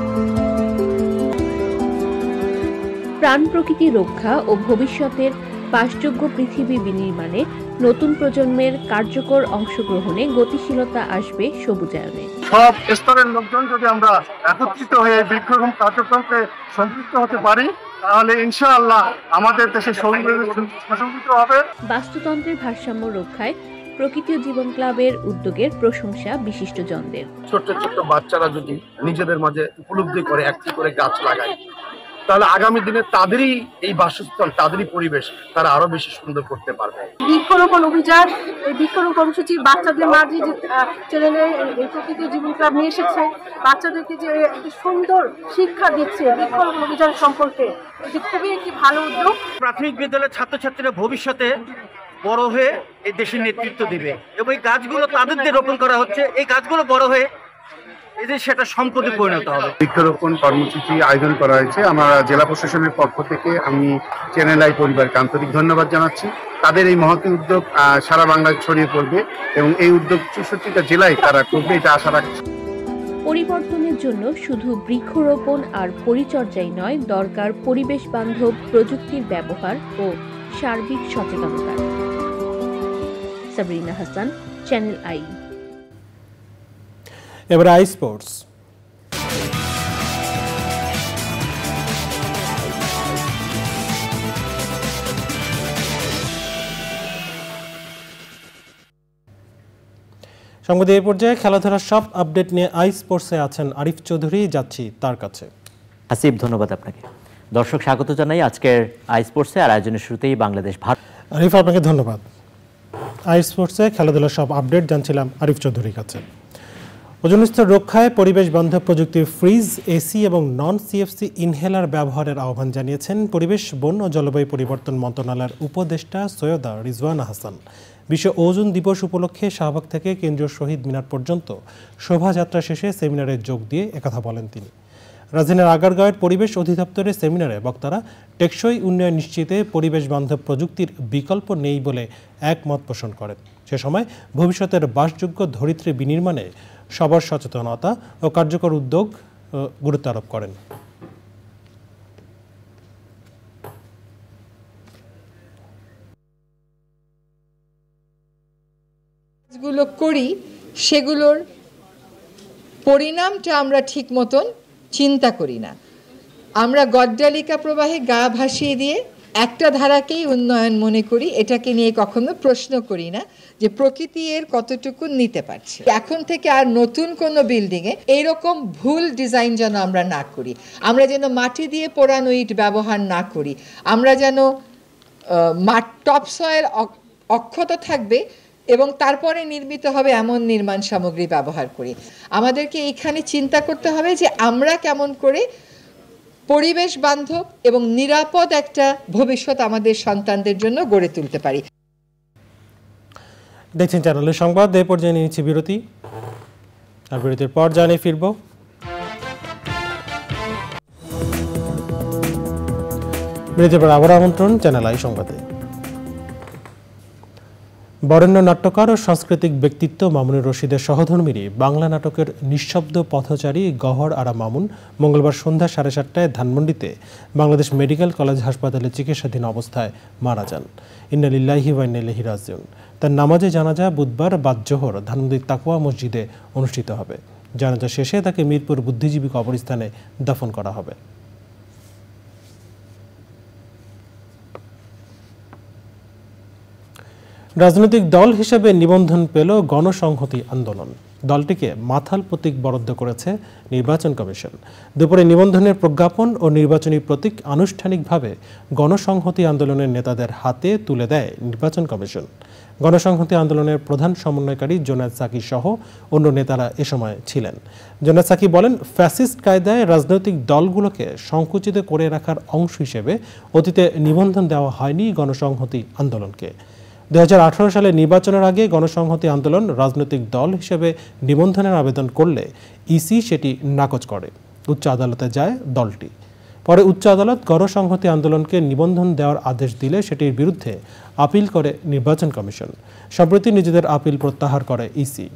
প্রাণ প্রকৃতি রক্ষা ও ভবিষ্যতের বাসযোগ্য পৃথিবী বিনির্মাণে নতুন প্রজন্মের কার্যকর অংশগ্রহণে গতিশীলতা আসবে সবুজায়নে। সব স্তরের লোকজন যদি আমরা একত্রিত হয়ে বৃক্ষরোপণ কার্যক্রমকে সম্পৃক্ত হতে পারি তাহলে ইনশাআল্লাহ আমাদের দেশে সুসংগঠিত হবে। বাস্তুতন্ত্রের ভারসাম্য রক্ষায় প্রকৃতি ও জীবন ক্লাবের উদ্যোগের প্রশংসা বিশিষ্টজনদের। ছোট্ট ছোট্ট বাচ্চারা যদি নিজেদের মাঝে উপলব্ধি করে একটি করে গাছ লাগায় তাহলে আগামী দিনে তাদেরই এই বাসস্থান, তাদেরই পরিবেশ তারা আরো বেশি সুন্দর করতে পারবে। বৃক্ষরোপণ অভিযান, এই বৃক্ষরোপণ কর্মসূচি বাচ্চাদের মাঝে যে চ্যানেলে প্রকৃতি জীবন ক্লাব নিয়ে এসেছে, বাচ্চাদেরকে যে সুন্দর শিক্ষা দিচ্ছে বৃক্ষরোপণ অভিযান সম্পর্কে, এটি খুবই একটি ভালো উদ্যোগ। প্রাথমিক বিদ্যালয়ের ছাত্রছাত্রীরা ভবিষ্যতে বড় হয়ে এই দেশের নেতৃত্ব দিবে এবং এই গাছগুলো তাদের দিয়ে রোপণ করা হচ্ছে। এই গাছগুলো বড় হয়ে এদের সেটা সম্পদে পরিণত হবে। বৃক্ষরোপণ কর্মসূচি আয়োজন করা হয়েছে। আমার জেলা প্রশাসনের পক্ষ থেকে আমি চ্যানেল আই পরিবারকে আন্তরিক ধন্যবাদ জানাচ্ছি। তাদের এই মহৎ উদ্যোগ সারা বাংলায় ছড়িয়ে পড়বে এবং এই উদ্যোগ 64টা জেলায় তারা করবে, এটা আশা রাখছি। পরিবর্তনের জন্য শুধু বৃক্ষরোপণ আর পরিচর্যাই নয়, দরকার পরিবেশ বান্ধব প্রযুক্তির ব্যবহার ও সার্বিক সচেতনতা। Sabrina Hasan, channel I. এবার আই স্পোর্টস। সংবাদে এই পর্যায়ে খেলাধুলার সব আপডেট নিয়ে আই স্পোর্টসে আছেন আরিফ চৌধুরী, যাচ্ছি তার কাছে। আসিফ, ধন্যবাদ আপনাকে। দর্শক স্বাগত জানাই আজকের আই স্পোর্টসে। আর আয়োজনের শুরুতেই বাংলাদেশ ভারত। আরিফ, আপনাকে ধন্যবাদ। আই স্পোর্টসে খেলাধুলার সব আপডেট জানছিলাম আরিফ চৌধুরীর কাছে। ওজোন স্তর রক্ষায় পরিবেশ বান্ধব প্রযুক্তির ফ্রিজ, এসি এবং নন সিএফসি ইনহেলার ব্যবহারের আহ্বান জানিয়েছেন পরিবেশ, বন ও জলবায়ু পরিবর্তন মন্ত্রণালয়ের উপদেষ্টা সৈয়দা রিজওয়ানা হাসান। বিশ্ব ওজোন দিবস উপলক্ষে শাহবাগ থেকে কেন্দ্রীয় শহীদ মিনার পর্যন্ত শোভাযাত্রা শেষে সেমিনারে যোগ দিয়ে একথা বলেন তিনি। রাজধানীর আগারগাঁওয়ের পরিবেশ অধিদপ্তরের সেমিনারে বক্তারা টেকসই উন্নয়ন নিশ্চিতে পরিবেশ বান্ধব প্রযুক্তির বিকল্প নেই বলে একমত পোষণ করেন। সে সময় ভবিষ্যতের বাসযোগ্য ধরিত্রী বিনির্মাণে সবার সচেতনতা ও কার্যকর উদ্যোগ গুরুত্ব আরোপ করেন। যেগুলো করি সেগুলোর পরিণামটা আমরা ঠিক মতন চিন্তা করি না। আমরা গড্ডালিকা প্রবাহে গা ভাসিয়ে দিয়ে একটা ধারাকেই উন্নয়ন মনে করি, এটাকে নিয়ে কখনো প্রশ্ন করি না যে প্রকৃতি এর কতটুকু নিতে পারছে। এখন থেকে আর নতুন কোনো বিল্ডিংয়ে এইরকম ভুল ডিজাইন যেন আমরা না করি, আমরা যেন মাটি দিয়ে পোড়ানো ইট ব্যবহার না করি, আমরা যেন টপ সয়েল অক্ষত থাকবে এবং তারপরে নির্মিত হবে এমন নির্মাণ সামগ্রী ব্যবহার করি। আমাদেরকে এখানে চিন্তা করতে হবে যে আমরা কেমন করে পরিবেশ বান্ধব এবং নিরাপদ একটা ভবিষ্যৎ আমাদের সন্তানদের জন্য গড়ে তুলতে পারি। দেখছেন চ্যানেলের সংবাদ। এ পর্যায়ে নিয়েছি বিরতি, আর বিরতির পর জানিয়ে ফিরব। বিরতির পর আবার আমন্ত্রণ চ্যানেল আই সংবাদে। বরেণ্য নাট্যকার ও সাংস্কৃতিক ব্যক্তিত্ব মামুনুর রশিদের সহধর্মিনী বাংলা নাটকের নিঃশব্দ পথচারী গহর আরা মামুন মঙ্গলবার সন্ধ্যা 7:30টায় ধানমন্ডিতে বাংলাদেশ মেডিকেল কলেজ হাসপাতালে চিকিৎসাধীন অবস্থায় মারা যান। ইন্না লিল্লাহি ওয়া ইন্না ইলাইহি রাজিউন। তার নামাজে জানাজা বুধবার বাদ জোহর ধানমন্ডির তাকওয়া মসজিদে অনুষ্ঠিত হবে। জানাজা শেষে তাকে মিরপুর বুদ্ধিজীবী কবরস্থানে দাফন করা হবে। রাজনৈতিক দল হিসেবে নিবন্ধন পেল গণসংহতি আন্দোলন। দলটিকে মাথাল প্রতীক বরাদ্দ করেছে নির্বাচন কমিশন। দুপুরে নিবন্ধনের প্রজ্ঞাপন ও নির্বাচনী প্রতীক আনুষ্ঠানিকভাবে গণসংহতি আন্দোলনের নেতাদের হাতে তুলে দেয় নির্বাচন কমিশন। গণসংহতি আন্দোলনের প্রধান সমন্বয়কারী জোনায়েদ সাকি সহ অন্য নেতারা এ সময় ছিলেন। জোনায়েদ সাকি বলেন, ফ্যাসিস্ট কায়দায় রাজনৈতিক দলগুলোকে সংকুচিত করে রাখার অংশ হিসেবে অতীতে নিবন্ধন দেওয়া হয়নি গণসংহতি আন্দোলনকে। 2018 সালে নির্বাচনের আগে গণসংহতি আন্দোলন রাজনৈতিক দল হিসেবে নিবন্ধনের আবেদন করলে ইসি সেটি নাকচ করে। উচ্চ আদালতে যায় দলটি। পরে উচ্চ আদালত গণসংহতি আন্দোলনকে নিবন্ধন দেওয়ার আদেশ দিলে সেটির বিরুদ্ধে আপিল করে নির্বাচন কমিশন। সম্প্রতি নিজেদের আপিল প্রত্যাহার করে ইসি।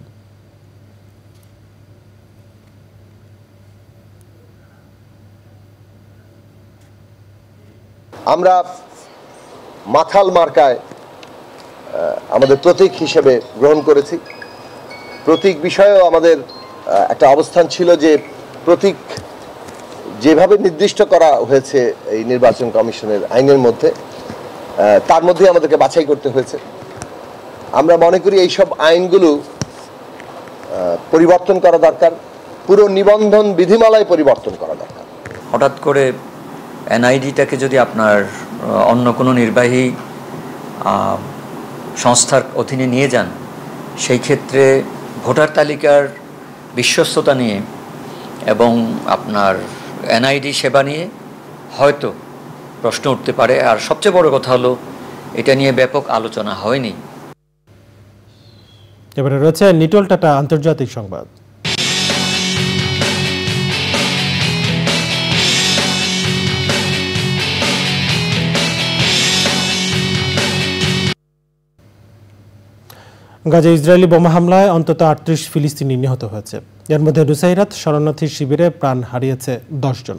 আমরা মাথাল মার্কায় আমাদের প্রতীক হিসেবে গ্রহণ করেছি। প্রতীক বিষয়েও আমাদের একটা অবস্থান ছিল যে প্রতীক যেভাবে নির্দিষ্ট করা হয়েছে এই নির্বাচন কমিশনের আইনের মধ্যে, তার মধ্যে আমাদেরকে বাছাই করতে হয়েছে। আমরা মনে করি এইসব আইনগুলো পরিবর্তন করা দরকার, পুরো নিবন্ধন বিধিমালায় পরিবর্তন করা দরকার। হঠাৎ করে এনআইডিটাকে যদি আপনার অন্য কোনো নির্বাহী সংস্থার অধীনে নিয়ে যান, সেই ক্ষেত্রে ভোটার তালিকার বিশ্বস্ততা নিয়ে এবং আপনার এনআইডি সেবা নিয়ে হয়তো প্রশ্ন উঠতে পারে। আর সবচেয়ে বড় কথা হলো এটা নিয়ে ব্যাপক আলোচনা হয়নি। এবারে রয়েছে নিটল টাটা আন্তর্জাতিক সংবাদ। গাজা ইসরায়েলি বোমা হামলায় অন্তত 38 ফিলিস্তিনি নিহত হয়েছে। এর মধ্যে নুসাইরাত শরণার্থী শিবিরে প্রাণ হারিয়েছে 10 জন।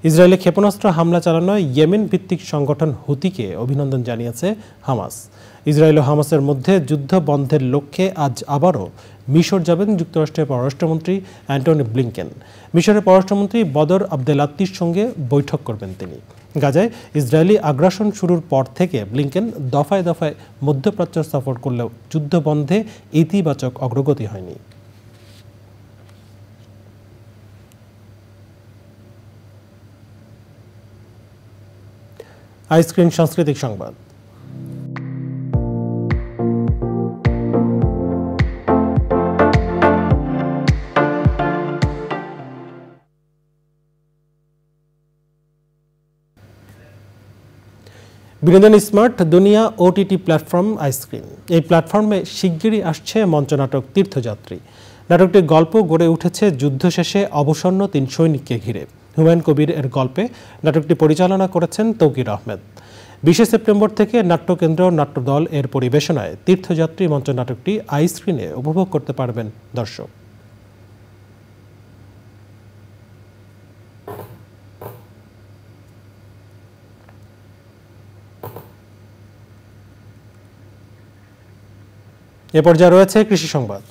ইসরায়েলে ক্ষেপণাস্ত্র হামলা চালানোয় ইয়েমেন ভিত্তিক সংগঠন হুতিকে অভিনন্দন জানিয়েছে হামাস। ইসরায়েল ও হামাসের মধ্যে যুদ্ধ বন্ধের লক্ষ্যে আজ আবারও মিশর যাবেন যুক্তরাষ্ট্রের পররাষ্ট্রমন্ত্রী অ্যান্টনি ব্লিংকেন। মিশরের পররাষ্ট্রমন্ত্রী বদর আবদেলাত্তির সঙ্গে বৈঠক করবেন তিনি। গাজায় ইসরায়েলি আগ্রাসন শুরুর পর থেকে ব্লিংকেন দফায় দফায় মধ্যপ্রাচ্য সফর করলেও যুদ্ধ বন্ধে ইতিবাচক অগ্রগতি হয়নি। আইস্ক্রিন সাংস্কৃতিক সংবাদ। বিনোদন স্মার্ট দুনিয়া ওটিটি প্ল্যাটফর্ম আইস্ক্রিন। এই প্ল্যাটফর্মে শিগগিরই আসছে মঞ্চনাটক তীর্থযাত্রী। নাটকটির গল্প গড়ে উঠেছে যুদ্ধ শেষে অবসন্ন 3 সৈনিককে ঘিরে। হুমায়ুন কবির এর গল্পে নাটকটি পরিচালনা করেছেন তৌকির আহমেদ। 20 সেপ্টেম্বর থেকে নাট্যকেন্দ্র নাট্যদল এর পরিবেশনায় তীর্থযাত্রী মঞ্চনাটকটি আইস্ক্রিনে উপভোগ করতে পারবেন দর্শক। এ পর্যায়ে রয়েছে কৃষি সংবাদ।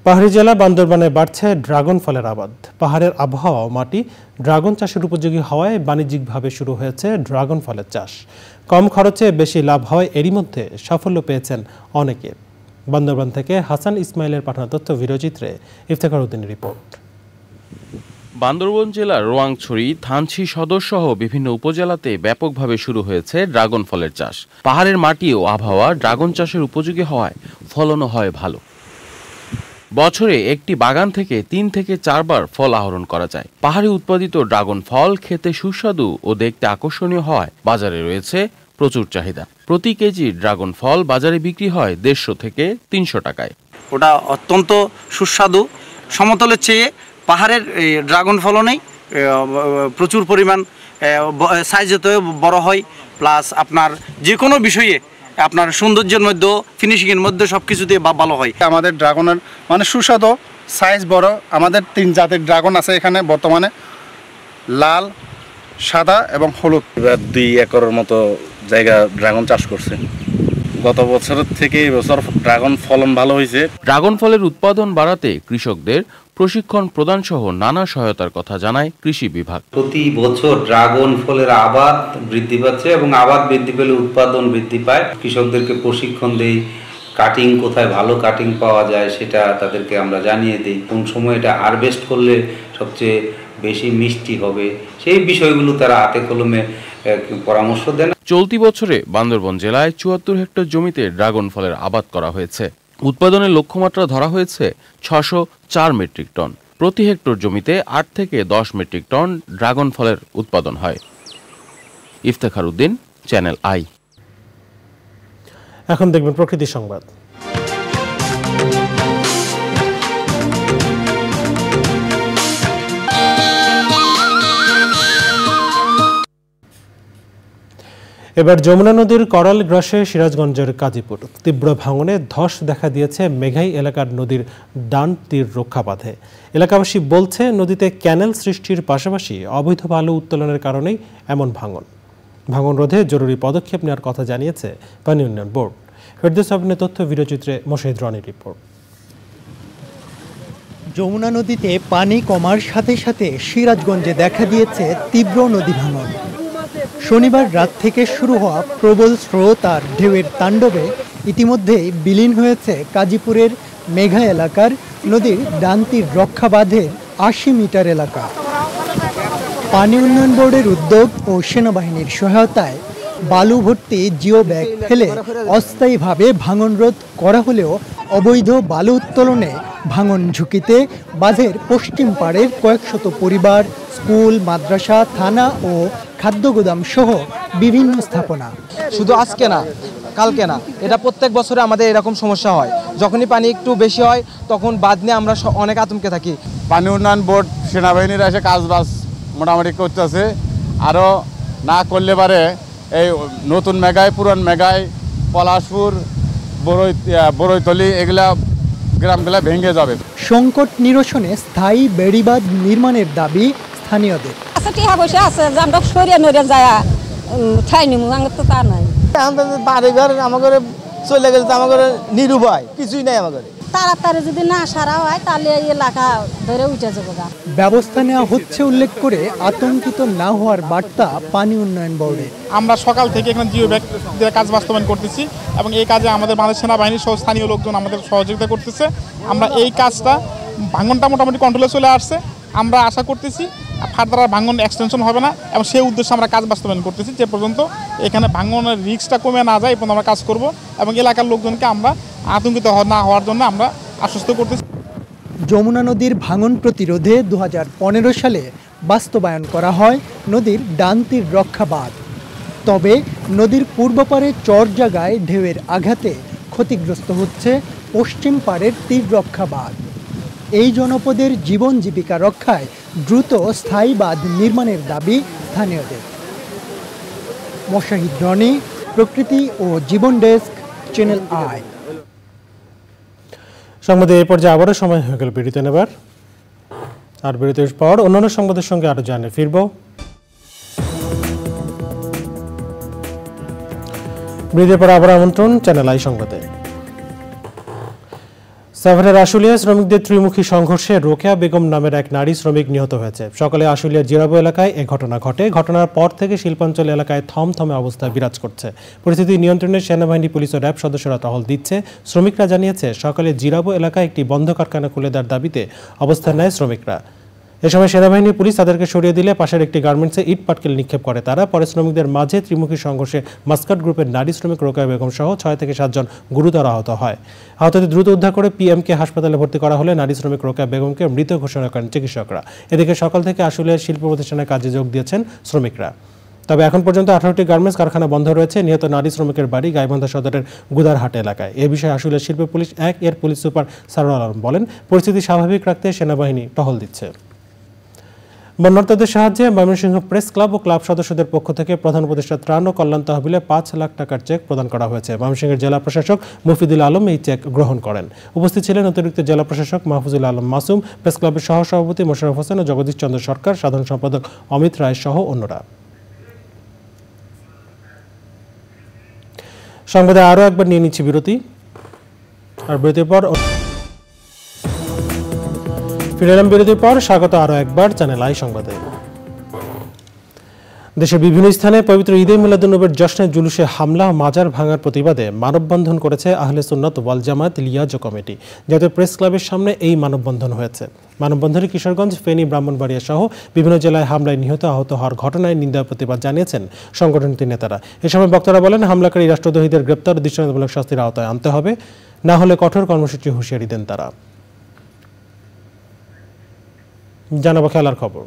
পাহাড়ি জেলা বান্দরবানে বাড়ছে ড্রাগন ফলের আবাদ। পাহাড়ের আবহাওয়া ও মাটি ড্রাগন চাষের উপযোগী হওয়ায় বাণিজ্যিকভাবে শুরু হয়েছে ড্রাগন ফলের চাষ। কম খরচে বেশি লাভ হয়, এরই মধ্যে সাফল্য পেয়েছেন অনেকে। বান্দরবান থেকে হাসান ইসমাইলের পাঠানো তথ্য ভিডিওচিত্রে ইফতেখার উদ্দিনের রিপোর্ট। বান্দরবান জেলার রোয়াংছড়ি, থানচি সদর সহ বিভিন্ন উপজেলাতে ব্যাপকভাবে শুরু হয়েছে ড্রাগন ফলের চাষ। পাহাড়ের মাটি ও আবহাওয়া ড্রাগন চাষের উপযোগী হওয়ায় ফলনও হয় ভালো। বছরে একটি বাগান থেকে 3 থেকে 4 বার ফল আহরণ করা যায়। পাহাড়ে উৎপাদিত ড্রাগন ফল খেতে সুস্বাদু ও দেখতে আকর্ষণীয় হওয়ায় বাজারে রয়েছে প্রচুর চাহিদা। প্রতি কেজি ড্রাগন ফল বাজারে বিক্রি হয় 150 থেকে 300 টাকায়। ওটা অত্যন্ত সুস্বাদু। সমতলের চেয়ে পাহাড়ের ড্রাগন ফলনেই প্রচুর পরিমাণ সাইজেতেও বড় হয়, প্লাস আপনার যে কোনো বিষয়ে আপনার সৌন্দর্যের মধ্যে, ফিনিশিংয়ের মধ্যে সব কিছুতে ভালো হয়। আমাদের ড্রাগনের মানে সুস্বাদু, সাইজ বড়। আমাদের 3 জাতের ড্রাগন আছে এখানে বর্তমানে, লাল, সাদা এবং হলুদ। 2 একরের মতো জায়গা ড্রাগন চাষ করছে। গত বছরের থেকে এই বছর ড্রাগন ফলন ভালো হয়েছে। ড্রাগন ফলের উৎপাদন বাড়াতে কৃষকদের প্রশিক্ষণ প্রদান সহ নানা সহায়তার কথা জানায় কৃষি বিভাগ। প্রতি বছর ড্রাগন ফলের আবাদ বৃদ্ধি পাচ্ছে এবং আবাদ বৃদ্ধি পেলে উৎপাদন বৃদ্ধি পায়। কৃষকদেরকে প্রশিক্ষণ দেই, কাটিং কোথায় ভালো কাটিং পাওয়া যায় সেটা তাদেরকে আমরা জানিয়ে দিই। কোন সময় এটা হারভেস্ট করলে সবচেয়ে বেশি মিষ্টি হবে সেই বিষয়গুলো তারা হাতে কলমে পরামর্শ দেন। চলতি বছরে বান্দরবান জেলায় 74 হেক্টর জমিতে ড্রাগন ফলের আবাদ করা হয়েছে। উৎপাদনের লক্ষ্যমাত্রা ধরা হয়েছে 604 মেট্রিক টন। প্রতি হেক্টর জমিতে 8 থেকে 10 মেট্রিক টন ড্রাগন ফলের উৎপাদন হয়। Iftekhar Uddin, channel I. এখন দেখবেন প্রকৃতি সংবাদ। এবার যমুনা নদীর করাল গ্রাসে সিরাজগঞ্জের কাজীপুর। তীব্র ভাঙনে ধস দেখা দিয়েছে মেঘাই এলাকার নদীর ডান তীর রক্ষা বাঁধে। এলাকাবাসী বলছে নদীতে ক্যানেল সৃষ্টির পাশাপাশি অবৈধ বালু উত্তোলনের কারণেই এমন ভাঙন রোধে জরুরি পদক্ষেপ নেওয়ার কথা জানিয়েছে পানি উন্নয়ন বোর্ড। ফেরদৌস আবিনের তথ্য ভিডিওচিত্রে মোশাহিদ রানীর রিপোর্ট। যমুনা নদীতে পানি কমার সাথে সাথে সিরাজগঞ্জে দেখা দিয়েছে তীব্র নদী ভাঙন। শনিবার রাত থেকে শুরু হওয়া প্রবল স্রোত আর ঢেউয়ের তাণ্ডবে ইতিমধ্যেই বিলীন হয়েছে কাজীপুরের মেঘা এলাকার নদীর ডান তীর রক্ষা বাঁধের 80 মিটার এলাকা। পানি উন্নয়ন বোর্ডের উদ্যোগ ও সেনাবাহিনীর সহায়তায় বালু ভর্তি জিও ব্যাগ ফেলে অস্থায়ীভাবে ভাঙন রোধ করা হলেও অবৈধ বালু উত্তোলনে ভাঙন ঝুঁকিতে বাঁধের পশ্চিম পাড়ের কয়েকশত পরিবার, স্কুল, মাদ্রাসা, থানা ও খাদ্য গোদাম সহ বিভিন্ন স্থাপনা। শুধু আজকে না, কালকে না, এটা প্রত্যেক বছরে আমাদের এরকম সমস্যা হয়। যখনই পানি একটু বেশি হয় তখন বাঁধ নিয়ে আমরা অনেক আতঙ্কে থাকি। পানি উন্নয়ন বোর্ড, সেনাবাহিনীরা এসে কাজবাজ মোটামুটি করতেছে। আরও না করলে পারে এই নতুন মেঘায়, পুরান মেঘায়, পলাশপুর, বড়ইতলি এগুলা গ্রামগুলা ভেঙে যাবে। সংকট নিরসনে স্থায়ী বেড়িবাঁধ নির্মাণের দাবি স্থানীয়দের। বাড়িঘর আমাদের চলে গেছে, আমাদের নিরুপায়, কিছুই নাই আমাদের। তাড়াতাড়ি যদি না সারা হয় তাহলে এই এলাকা ধরে উঠে যাবে। ব্যবস্থা নেওয়া হচ্ছে উল্লেখ করে আতঙ্কিত না হওয়ার বার্তা পানি উন্নয়ন বোর্ডে। আমরা সকাল থেকে এখানে জিও ব্যাগ দিয়ে কাজ বাস্তবায়ন করতেছি এবং এই কাজে আমাদের বাংলাদেশ সেনাবাহিনী সহ স্থানীয় লোকজন আমাদের সহযোগিতা করতেছে। আমরা এই কাজটা ভাঙনটা মোটামুটি কন্ট্রোলে চলে আসছে। আমরা আশা করতেছি ফার্দার ভাঙন এক্সটেনশন হবে না এবং সেই উদ্দেশ্যে আমরা কাজ বাস্তবায়ন করতেছি। যে পর্যন্ত এখানে ভাঙনের রিস্কটা কমে না যায় এই পর্যন্ত আমরা কাজ করব এবং এলাকার লোকজনকে আমরা আতঙ্কিত না হওয়ার জন্য আমরা আশ্বস্ত করতেছি। যমুনা নদীর ভাঙন প্রতিরোধে 2015 সালে বাস্তবায়ন করা হয় নদীর ডান তীর রক্ষা বাঁধ। তবে নদীর পূর্ব পারে চর জায়গায় ঢেউয়ের আঘাতে ক্ষতিগ্রস্ত হচ্ছে পশ্চিম পাড়ের তীর রক্ষা বাঁধ। এই জনপদের জীবন জীবিকা রক্ষায় দ্রুত স্থায়ী বাঁধ নির্মাণের দাবি স্থানীয়দের। মোশাহিদ রনি, প্রকৃতি ও জীবন ডেস্ক, চ্যানেল আই। সংবাদে এই পর্যায়ে আবারও সময় হয়ে গেল বিরতি নেবার। আর বিরতির পর অন্যান্য সংবাদের সঙ্গে আরো জানে ফিরব। বিরতির পর আবার আমন্ত্রণ চ্যানেল আই সংবাদে। সাভারের আশুলিয়া শ্রমিকদের ত্রিমুখী সংঘর্ষে রোকেয়া বেগম নামের এক নারী শ্রমিক নিহত হয়েছে। সকালে আশুলিয়ার জিরাবো এলাকায় এ ঘটনা ঘটে। ঘটনার পর থেকে শিল্পাঞ্চল এলাকায় থমথমে অবস্থা বিরাজ করছে। পরিস্থিতি নিয়ন্ত্রণে সেনাবাহিনী, পুলিশ ও র্যাব সদস্যরা টহল দিচ্ছে। শ্রমিকরা জানিয়েছে, সকালে জিরাবো এলাকায় একটি বন্ধ কারখানা খুলে দেওয়ার দাবিতে অবস্থান নেয় শ্রমিকরা। এ সময় সেনাবাহিনী, পুলিশ তাদেরকে সরিয়ে দিলে পাশের একটি গার্মেন্টসে ইট পাটকেল নিক্ষেপ করে তারা। পরে শ্রমিকদের মাঝে ত্রিমুখী সংঘর্ষে মাস্কাট গ্রুপের নারী শ্রমিক রোকেয়া বেগম সহ 6 থেকে 7 জন গুরুতর আহত হয়। আহতদের দ্রুত উদ্ধার করে পিএমকে হাসপাতালে ভর্তি করা হলে নারী শ্রমিক রোকেয়া বেগমকে মৃত ঘোষণা করেন চিকিৎসকরা। এদিকে সকাল থেকে আশুলিয়ার শিল্প প্রতিষ্ঠানে কাজে যোগ দিয়েছেন শ্রমিকরা। তবে এখন পর্যন্ত 18টি গার্মেন্টস কারখানা বন্ধ রয়েছে। নিহত নারী শ্রমিকের বাড়ি গাইবান্ধা সদরের গুদারহাট এলাকায়। এ বিষয়ে আশুলিয়া শিল্প পুলিশ 1 এর পুলিশ সুপার সারোয়ার আলম বলেন, পরিস্থিতি স্বাভাবিক রাখতে সেনাবাহিনী টহল দিচ্ছে। বন্যার্তদের সাহায্যে ময়মনসিংহ প্রেস ক্লাব ও ক্লাব সদস্যদের পক্ষ থেকে প্রধান উপদেষ্টা ত্রাণ ও কল্যাণ তহবিলে 5 লাখ টাকার চেক প্রদান করা হয়েছে। ময়মনসিংহের জেলা প্রশাসক মফিদুল আলম এই চেক গ্রহণ করেন। উপস্থিত ছিলেন অতিরিক্ত জেলা প্রশাসক মাহফুজুল আলম মাসুম, প্রেস ক্লাবের সহসভাপতি মোশাররফ হোসেন ও জগদীশ চন্দ্র সরকার, সাধারণ সম্পাদক অমিত রায় সহ অন্যরা। সংবাদে আরও একবার নিয়ে নিচ্ছি বিরতি। আর বিরতির পর ফিরে এলাম। বিরতির পর স্বাগত আরও একবার চ্যানেল আই সংবাদে। দেশের বিভিন্ন স্থানে পবিত্র ঈদে মিলাদুন্নবীর জশ্নে জুলুসে হামলা ও মাজার ভাঙার প্রতিবাদে মানববন্ধন করেছে আহলে সুন্নাত ওয়াল জামায়াত লিয়াজ কমিটি। জাতীয় প্রেস ক্লাবের সামনে এই মানববন্ধন হয়েছে। মানববন্ধনে কিশোরগঞ্জ, ফেনী, ব্রাহ্মণবাড়িয়া সহ বিভিন্ন জেলায় হামলায় নিহত আহত হওয়ার ঘটনায় নিন্দা প্রতিবাদ জানিয়েছেন সংগঠনটির নেতারা। এ সময় বক্তারা বলেন, হামলাকারী রাষ্ট্রদ্রোহীদের গ্রেপ্তার ও দৃষ্টান্তমূলক শাস্তির আওতায় আনতে হবে, না হলে কঠোর কর্মসূচি হুঁশিয়ারি দেন তারা। জানাবো খেলার খবর।